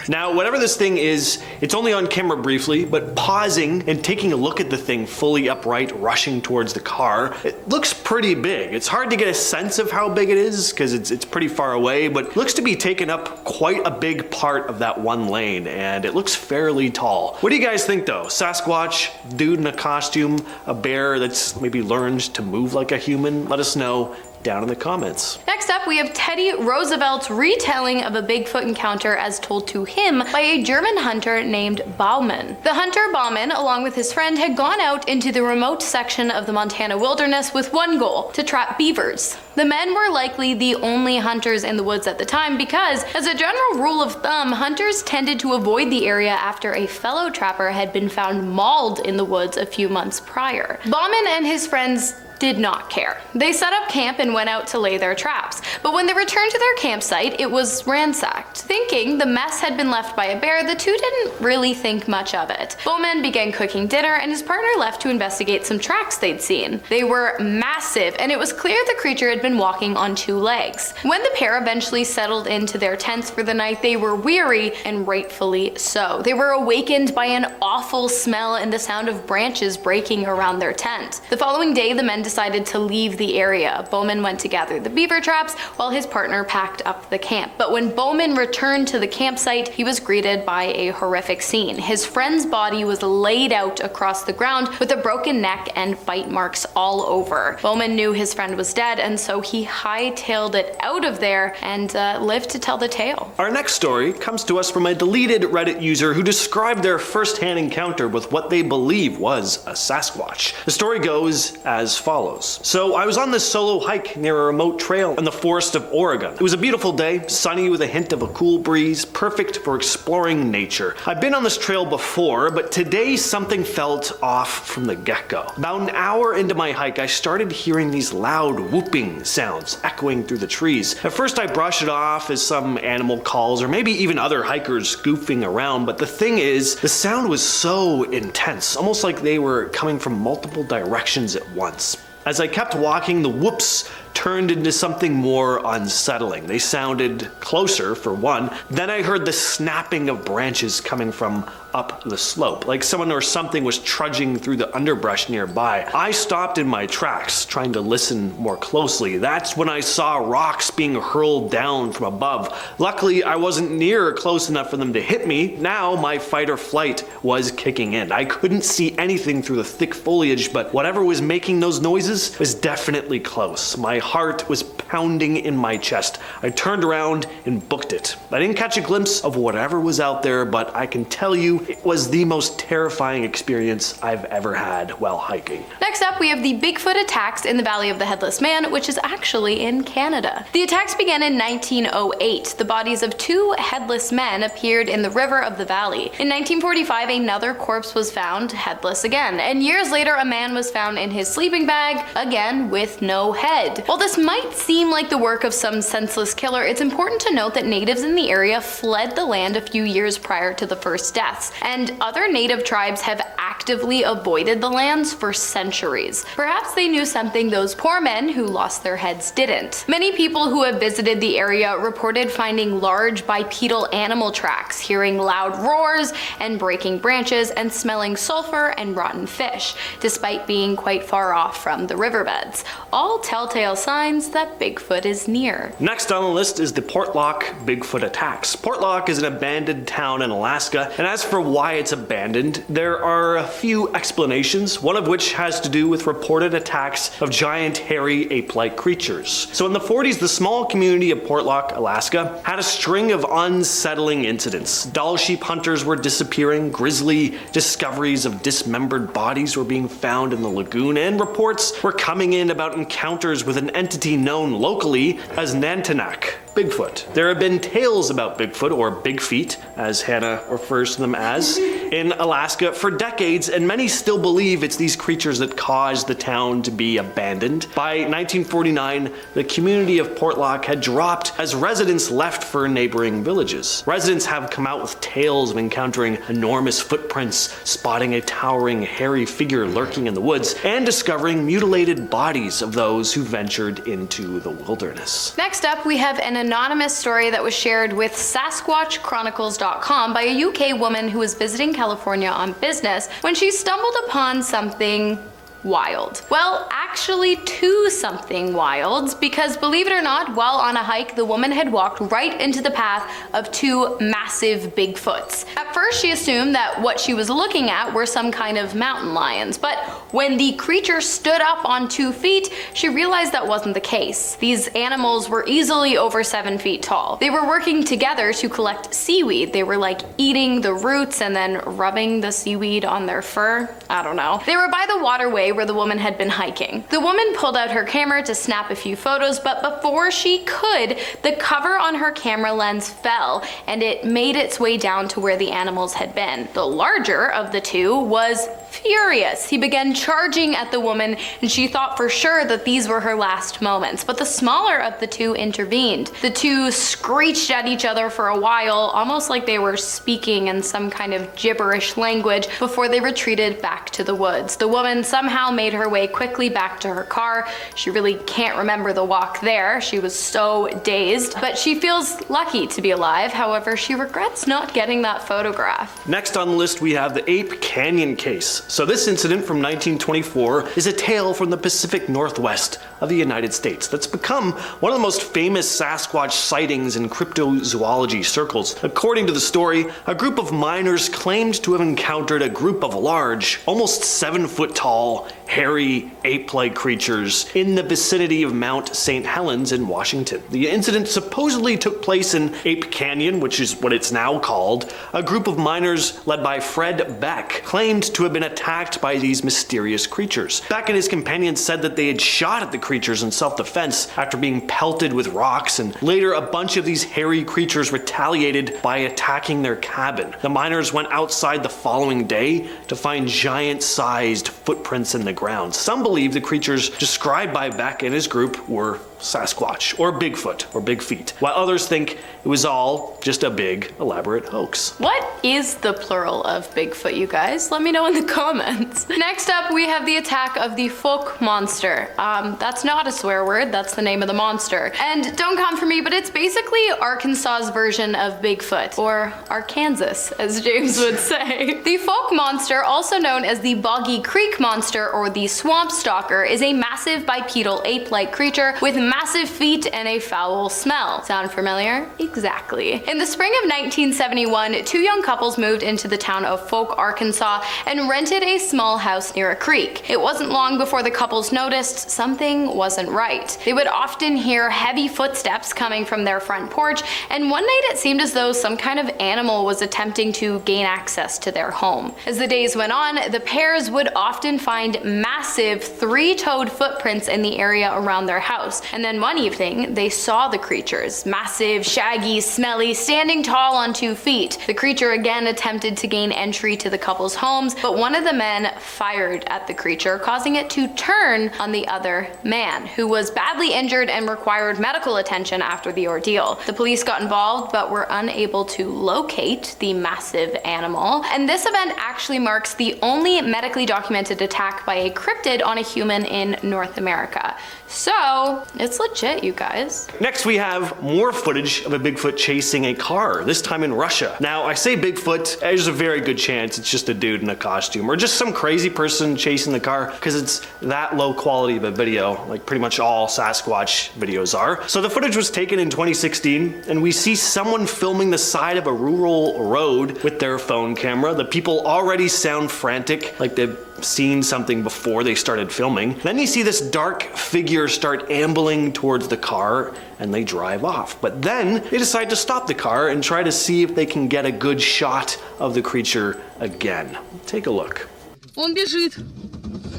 Now, whatever this thing is, it's only on camera briefly, but pausing and taking a look at the thing fully upright, rushing towards the car, it looks pretty big. It's hard to get a sense of how big it is because it's pretty far away, but it looks to be taking up quite a big part of that one lane, and it looks fairly tall. What do you guys think though? Sasquatch, dude in a costume, a bear that's maybe learned to move like a human? Let us know down in the comments. Next up, we have Teddy Roosevelt's retelling of a Bigfoot encounter as told to him by a German hunter named Baumann. The hunter Baumann, along with his friend, had gone out into the remote section of the Montana wilderness with one goal: to trap beavers. The men were likely the only hunters in the woods at the time because, as a general rule of thumb, hunters tended to avoid the area after a fellow trapper had been found mauled in the woods a few months prior. Baumann and his friends did not care. They set up camp and went out to lay their traps, but when they returned to their campsite, it was ransacked. Thinking the mess had been left by a bear, the two didn't really think much of it. Bowman began cooking dinner and his partner left to investigate some tracks they'd seen. They were massive and it was clear the creature had been walking on two legs. When the pair eventually settled into their tents for the night, they were weary, and rightfully so. They were awakened by an awful smell and the sound of branches breaking around their tent. The following day, the men decided to leave the area. Bowman went to gather the beaver traps while his partner packed up the camp. But when Bowman returned to the campsite, he was greeted by a horrific scene. His friend's body was laid out across the ground with a broken neck and bite marks all over. Bowman knew his friend was dead, and so he hightailed it out of there and lived to tell the tale. Our next story comes to us from a deleted Reddit user who described their first-hand encounter with what they believe was a Sasquatch. The story goes as follows. So I was on this solo hike near a remote trail in the forest of Oregon. It was a beautiful day, sunny with a hint of a cool breeze, perfect for exploring nature. I've been on this trail before, but today something felt off from the get-go. About an hour into my hike, I started hearing these loud whooping sounds echoing through the trees. At first I brushed it off as some animal calls or maybe even other hikers goofing around, but the thing is, the sound was so intense, almost like they were coming from multiple directions at once. As I kept walking, the whoops turned into something more unsettling. They sounded closer, for one. Then I heard the snapping of branches coming from up the slope, like someone or something was trudging through the underbrush nearby. I stopped in my tracks, trying to listen more closely. That's when I saw rocks being hurled down from above. Luckily, I wasn't near or close enough for them to hit me. Now my fight or flight was kicking in. I couldn't see anything through the thick foliage, but whatever was making those noises was definitely close. My heart was pounding in my chest. I turned around and booked it. I didn't catch a glimpse of whatever was out there, but I can tell you it was the most terrifying experience I've ever had while hiking. Next up, we have the Bigfoot attacks in the Valley of the Headless Man, which is actually in Canada. The attacks began in 1908. The bodies of two headless men appeared in the river of the valley. In 1945, another corpse was found headless again, and years later a man was found in his sleeping bag, again with no head. While this might seem like the work of some senseless killer, it's important to note that natives in the area fled the land a few years prior to the first deaths, and other native tribes have actively avoided the lands for centuries. Perhaps they knew something those poor men who lost their heads didn't. Many people who have visited the area reported finding large bipedal animal tracks, hearing loud roars and breaking branches, and smelling sulfur and rotten fish, despite being quite far off from the riverbeds. All telltale signs that Bigfoot is near. Next on the list is the Portlock Bigfoot attacks. Portlock is an abandoned town in Alaska, and as for why it's abandoned, there are a few explanations, one of which has to do with reported attacks of giant hairy ape-like creatures. So in the 40s, the small community of Portlock, Alaska, had a string of unsettling incidents. Doll sheep hunters were disappearing, grisly discoveries of dismembered bodies were being found in the lagoon, and reports were coming in about encounters with an entity known locally as Nantinak, Bigfoot. There have been tales about Bigfoot, or Big Feet, as Hannah refers to them as, in Alaska for decades, and many still believe it's these creatures that caused the town to be abandoned. By 1949, the community of Portlock had dropped as residents left for neighboring villages. Residents have come out with tales of encountering enormous footprints, spotting a towering, hairy figure lurking in the woods, and discovering mutilated bodies of those who ventured into the wilderness. Next up, we have an anonymous story that was shared with sasquatchchronicles.com by a UK woman who was visiting California on business when she stumbled upon something wild. Well, actually two something wilds, because believe it or not, while on a hike, the woman had walked right into the path of two massive Bigfoots. At first, she assumed that what she was looking at were some kind of mountain lions, but when the creature stood up on 2 feet, she realized that wasn't the case. These animals were easily over 7 feet tall. They were working together to collect seaweed. They were like eating the roots and then rubbing the seaweed on their fur. I don't know. They were by the waterway where the woman had been hiking. The woman pulled out her camera to snap a few photos, but before she could, the cover on her camera lens fell and it made its way down to where the animals had been. The larger of the two was furious, he began charging at the woman, and she thought for sure that these were her last moments. But the smaller of the two intervened. The two screeched at each other for a while, almost like they were speaking in some kind of gibberish language, before they retreated back to the woods. The woman somehow made her way quickly back to her car. She really can't remember the walk there. She was so dazed, but she feels lucky to be alive. However, she regrets not getting that photograph. Next on the list, we have the Ape Canyon case. So this incident from 1924 is a tale from the Pacific Northwest of the United States that's become one of the most famous Sasquatch sightings in cryptozoology circles. According to the story, a group of miners claimed to have encountered a group of large, almost 7-foot tall, hairy, ape-like creatures in the vicinity of Mount St. Helens in Washington. The incident supposedly took place in Ape Canyon, which is what it's now called. A group of miners led by Fred Beck claimed to have been attacked by these mysterious creatures. Beck and his companions said that they had shot at the creatures in self-defense after being pelted with rocks, and later a bunch of these hairy creatures retaliated by attacking their cabin. The miners went outside the following day to find giant-sized footprints in the ground. Some believe the creatures described by Beck and his group were Sasquatch, or Bigfoot, or Big Feet, while others think it was all just a big, elaborate hoax. What is the plural of Bigfoot, you guys? Let me know in the comments. Next up, we have the attack of the folk monster. That's not a swear word, that's the name of the monster. And don't come for me, but it's basically Arkansas's version of Bigfoot, or Arkansas, as James would say. The folk monster, also known as the Boggy Creek monster or the swamp stalker, is a massive bipedal ape-like creature with massive feet and a foul smell. Sound familiar? Exactly. In the spring of 1971, two young couples moved into the town of Folk, Arkansas, and rented a small house near a creek. It wasn't long before the couples noticed something wasn't right. They would often hear heavy footsteps coming from their front porch, and one night it seemed as though some kind of animal was attempting to gain access to their home. As the days went on, the pairs would often find massive 3-toed footprints in the area around their house. And then one evening, they saw the creatures, massive, shaggy, smelly, standing tall on 2 feet. The creature again attempted to gain entry to the couple's homes, but one of the men fired at the creature, causing it to turn on the other man, who was badly injured and required medical attention after the ordeal. The police got involved, but were unable to locate the massive animal. And this event actually marks the only medically documented attack by a cryptid on a human in North America. So, it's legit, you guys. Next, we have more footage of a Bigfoot chasing a car, this time in Russia. Now, I say Bigfoot, there's a very good chance it's just a dude in a costume, or just some crazy person chasing the car, because it's that low quality of a video, like pretty much all Sasquatch videos are. So the footage was taken in 2016, and we see someone filming the side of a rural road with their phone camera. The people already sound frantic, like they've seen something before they started filming. Then you see this dark figure start ambling towards the car, and they drive off. But then they decide to stop the car and try to see if they can get a good shot of the creature again. Take a look. Он бежит.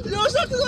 Лёша, кто?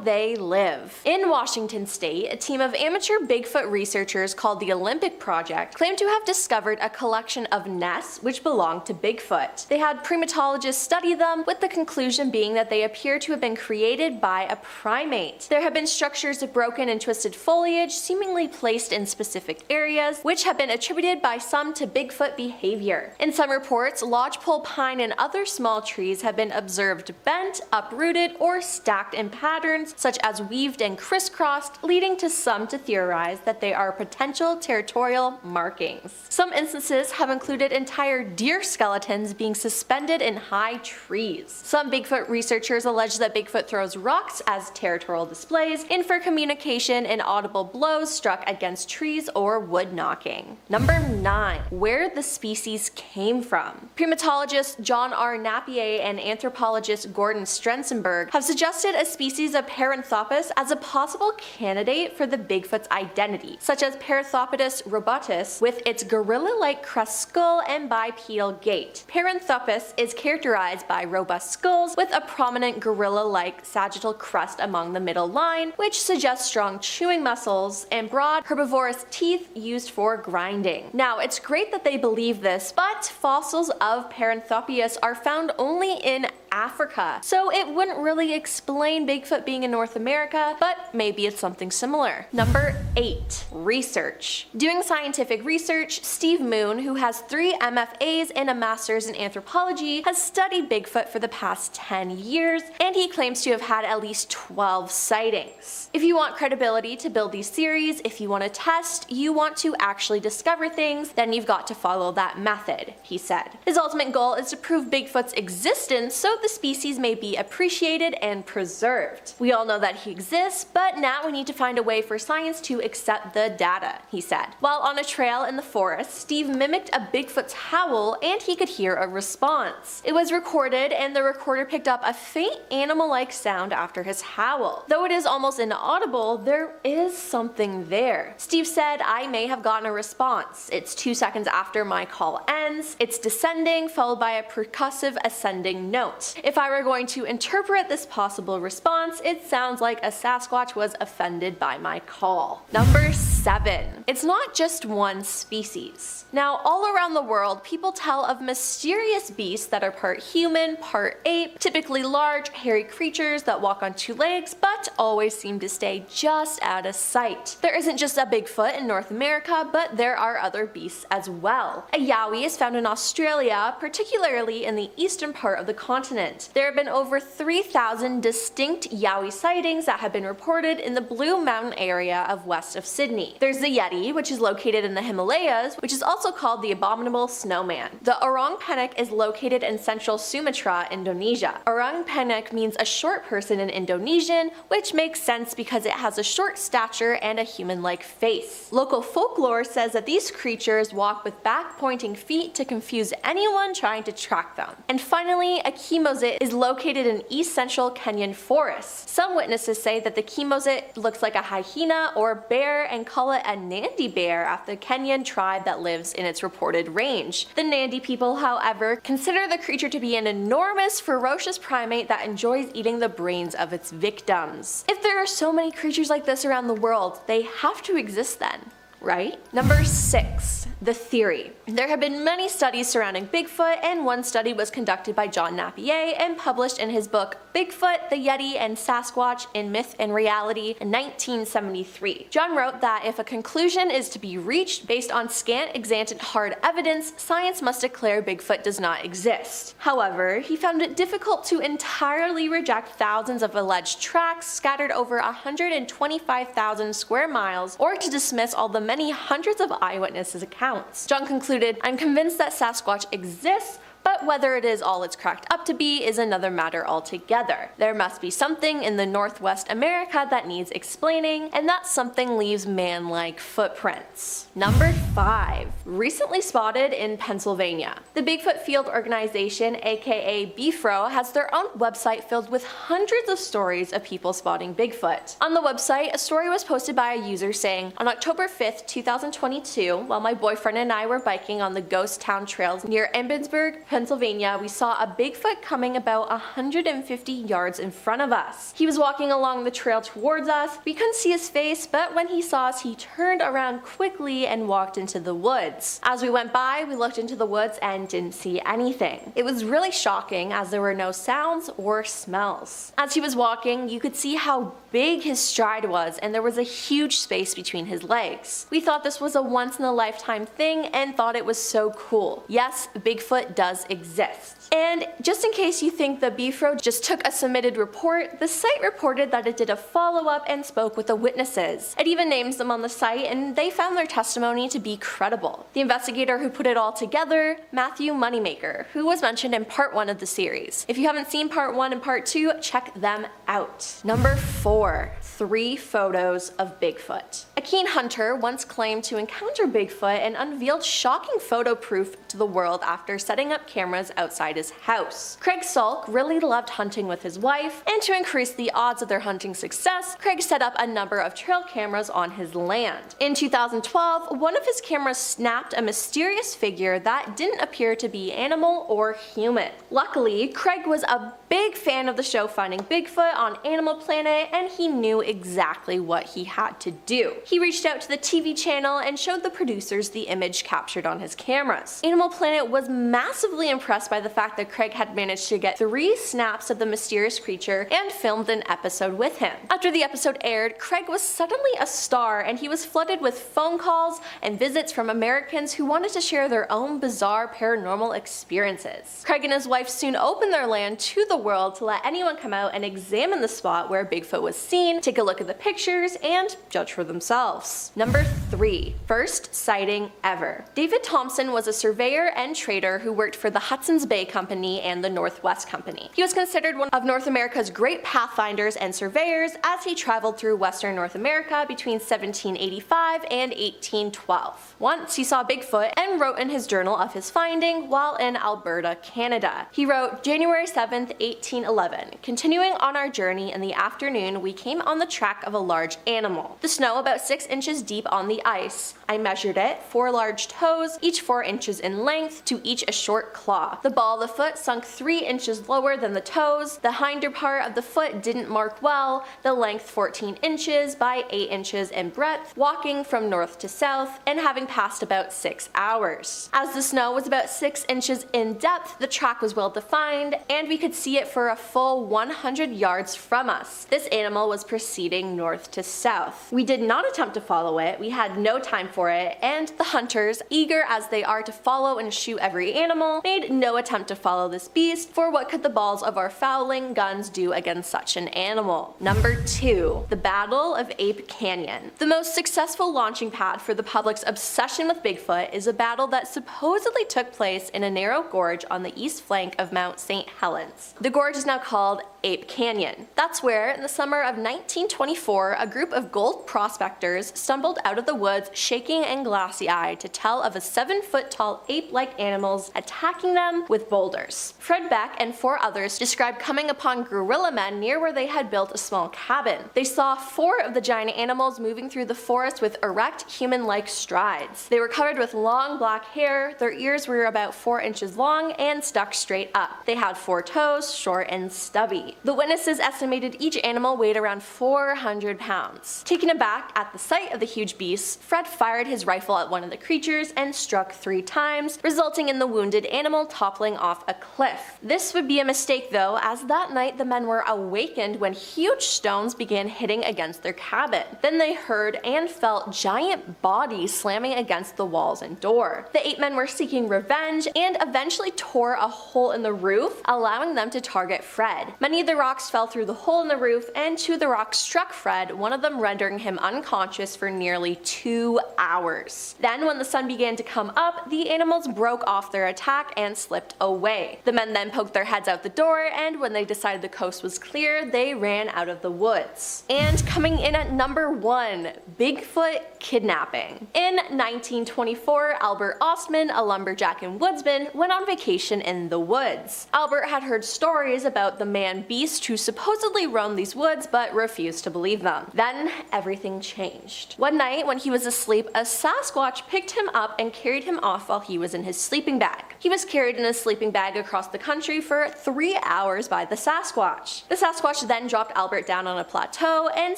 They live. In Washington state, a team of amateur Bigfoot researchers called the Olympic Project claimed to have discovered a collection of nests which belonged to Bigfoot. They had primatologists study them, with the conclusion being that they appear to have been created by a primate. There have been structures of broken and twisted foliage seemingly placed in specific areas, which have been attributed by some to Bigfoot behavior. In some reports, lodgepole pine and other small trees have been observed bent, uprooted, or stacked in patterns such as weaved and crisscrossed, leading to some to theorize that they are potential territorial markings. Some instances have included entire deer skeletons being suspended in high trees. Some Bigfoot researchers allege that Bigfoot throws rocks as territorial displays and for communication and audible blows struck against trees or wood knocking. Number 9. Where the species came from. Primatologist John R. Napier and anthropologist Gordon Strensenberg have suggested a species of Paranthropus as a possible candidate for the Bigfoot's identity, such as Paranthropus robutus with its gorilla-like crest skull and bipedal gait. Paranthropus is characterized by robust skulls with a prominent gorilla-like sagittal crest among the middle line, which suggests strong chewing muscles and broad herbivorous teeth used for grinding. Now, it's great that they believe this, but fossils of Paranthropus are found only in Africa, so it wouldn't really explain Bigfoot being in North America, but maybe it's something similar. Number 8. Research. Doing scientific research, Steve Moon, who has 3 MFAs and a master's in anthropology, has studied Bigfoot for the past 10 years, and he claims to have had at least 12 sightings. If you want credibility to build these theories, if you want to test, you want to actually discover things, then you've got to follow that method, he said. His ultimate goal is to prove Bigfoot's existence so the species may be appreciated and preserved. We all know that he exists, but now we need to find a way for science to accept the data, he said. While on a trail in the forest, Steve mimicked a Bigfoot's howl and he could hear a response. It was recorded and the recorder picked up a faint animal-like sound after his howl. Though it is almost inaudible, there is something there. Steve said, "I may have gotten a response. It's 2 seconds after my call ends. It's descending, followed by a percussive ascending note. If I were going to interpret this possible response, it sounds like a Sasquatch was offended by my call." Number 7. It's not just one species. Now, all around the world, people tell of mysterious beasts that are part human, part ape, typically large, hairy creatures that walk on 2 legs, but always seem to stay just out of sight. There isn't just a Bigfoot in North America, but there are other beasts as well. A yowie is found in Australia, particularly in the eastern part of the continent. There have been over 3,000 distinct yowie sightings that have been reported in the Blue Mountain area of west of Sydney. There's the Yeti, which is located in the Himalayas, which is also called the abominable snowman. The orang penyek is located in central Sumatra, Indonesia. Orang penyek means a short person in Indonesian, which makes sense because it has a short stature and a human-like face. Local folklore says that these creatures walk with back-pointing feet to confuse anyone trying to track them. And finally, a chemosit is located in east central Kenyan forests. Some witnesses say that the chemosit looks like a hyena or bear and call it a Nandi bear after the Kenyan tribe that lives in its reported range. The Nandi people, however, consider the creature to be an enormous, ferocious primate that enjoys eating the brains of its victims. If there are so many creatures like this around the world, they have to exist then, right? Number 6. The theory. There have been many studies surrounding Bigfoot, and one study was conducted by John Napier and published in his book Bigfoot, the Yeti, and Sasquatch in Myth and Reality in 1973. John wrote that if a conclusion is to be reached based on scant extant hard evidence, science must declare Bigfoot does not exist. However, he found it difficult to entirely reject thousands of alleged tracks scattered over 125,000 square miles, or to dismiss all the many hundreds of eyewitnesses' accounts. John concluded, "I'm convinced that Sasquatch exists, but whether it is all it's cracked up to be is another matter altogether. There must be something in the Northwest America that needs explaining, and that something leaves man-like footprints." Number 5. Recently spotted in Pennsylvania. The Bigfoot Field Organization, aka BFRO, has their own website filled with hundreds of stories of people spotting Bigfoot. On the website, a story was posted by a user saying, "On October 5th, 2022, while my boyfriend and I were biking on the Ghost Town trails near Ebensburg, Pennsylvania, we saw a Bigfoot coming about 150 yards in front of us. He was walking along the trail towards us. We couldn't see his face, but when he saw us, he turned around quickly and walked into the woods. As we went by, we looked into the woods and didn't see anything. It was really shocking as there were no sounds or smells. As he was walking, you could see how big his stride was, and there was a huge space between his legs. We thought this was a once-in-a-lifetime thing and thought it was so cool. Yes, Bigfoot does exist." And just in case you think the BFRO just took a submitted report, the site reported that it did a follow-up and spoke with the witnesses. It even names them on the site, and they found their testimony to be credible. The investigator who put it all together, Matthew Moneymaker, who was mentioned in part 1 of the series. If you haven't seen part 1 and part 2, check them out. Number 4. 3 photos of Bigfoot. A keen hunter once claimed to encounter Bigfoot and unveiled shocking photo proof to the world after setting up cameras outside his house. Craig Salk really loved hunting with his wife, and to increase the odds of their hunting success, Craig set up a number of trail cameras on his land. In 2012, one of his cameras snapped a mysterious figure that didn't appear to be animal or human. Luckily, Craig was a big fan of the show Finding Bigfoot on Animal Planet, and he knew exactly what he had to do. He reached out to the TV channel and showed the producers the image captured on his cameras. Animal Planet was massively impressed by the fact that Craig had managed to get 3 snaps of the mysterious creature and filmed an episode with him. After the episode aired, Craig was suddenly a star, and he was flooded with phone calls and visits from Americans who wanted to share their own bizarre paranormal experiences. Craig and his wife soon opened their land to the world to let anyone come out and examine the spot where Bigfoot was seen, take a look at the pictures, and judge for themselves. Number 3. First sighting ever. David Thompson was a surveyor and trader who worked for the Hudson's Bay Company and the Northwest Company. He was considered one of North America's great pathfinders and surveyors as he traveled through Western North America between 1785 and 1812. Once he saw Bigfoot and wrote in his journal of his finding while in Alberta, Canada. He wrote, January 7th, 1811. Continuing on our journey in the afternoon, we came on the track of a large animal. The snow about 6 inches deep on the ice. I measured it, 4 large toes, each 4 inches in length, to each a short claw. The ball of the foot sunk 3 inches lower than the toes. The hinder part of the foot didn't mark well, the length 14 inches by 8 inches in breadth, walking from north to south, and having passed about 6 hours. As the snow was about 6 inches in depth, the track was well defined, and we could see it for a full 100 yards from us. This animal was proceeding north to south. We did not attempt to follow it, we had no time for it, and the hunters, eager as they are to follow and shoot every animal, made no attempt to follow this beast, for what could the balls of our fowling guns do against such an animal? Number 2. The Battle of Ape Canyon. The most successful launching pad for the public's obsession with Bigfoot is a battle that supposedly took place in a narrow gorge on the east flank of Mount St. Helens. The gorge is now called Ape Canyon. That's where, in the summer of 1924, a group of gold prospectors stumbled out of the woods shaking and glassy-eyed to tell of a 7-foot-tall ape-like animals attacking them with boulders. Fred Beck and 4 others described coming upon gorilla men near where they had built a small cabin. They saw 4 of the giant animals moving through the forest with erect, human-like strides. They were covered with long black hair, their ears were about 4 inches long and stuck straight up. They had 4 toes, short and stubby. The witnesses estimated each animal weighed around 400 pounds. Taken aback at the sight of the huge beasts, Fred fired his rifle at one of the creatures and struck 3 times, resulting in the wounded animal toppling off a cliff. This would be a mistake though, as that night the men were awakened when huge stones began hitting against their cabin. Then they heard and felt giant bodies slamming against the walls and door. The 8 men were seeking revenge and eventually tore a hole in the roof, allowing them to target Fred. Many of the rocks fell through the hole in the roof, and 2 of the rocks struck Fred, one of them rendering him unconscious for nearly 2 hours. Then, when the sun began to come up, the animals broke off their attack and slipped away. The men then poked their heads out the door, and when they decided the coast was clear, they ran out of the woods. And coming in at number 1, Bigfoot kidnapping. In 1924, Albert Ostman, a lumberjack and woodsman, went on vacation in the woods. Albert had heard stories about the man-beast who supposedly roamed these woods but refused to believe them. Then everything changed. One night when he was asleep, a sasquatch picked him up and carried him off while he was in his sleeping bag. He was carried in a sleeping bag across the country for 3 hours by the Sasquatch. The Sasquatch then dropped Albert down on a plateau, and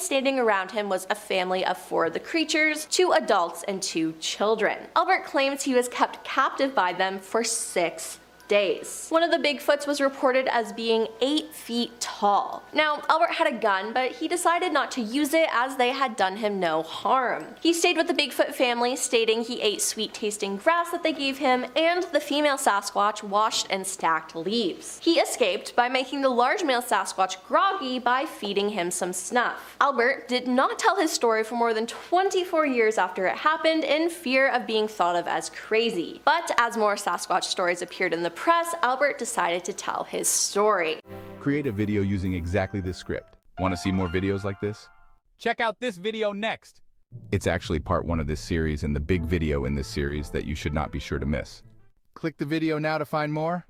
standing around him was a family of 4 of the creatures, 2 adults and 2 children. Albert claims he was kept captive by them for 6 days. One of the Bigfoots was reported as being 8 feet tall. Now, Albert had a gun, but he decided not to use it as they had done him no harm. He stayed with the Bigfoot family, stating he ate sweet-tasting grass that they gave him, and the female Sasquatch washed and stacked leaves. He escaped by making the large male Sasquatch groggy by feeding him some snuff. Albert did not tell his story for more than 24 years after it happened, in fear of being thought of as crazy. But as more Sasquatch stories appeared in the press, Albert decided to tell his story. Create a video using exactly this script. Want to see more videos like this? Check out this video next. It's actually part 1 of this series and the big video in this series that you should not be sure to miss. Click the video now to find more.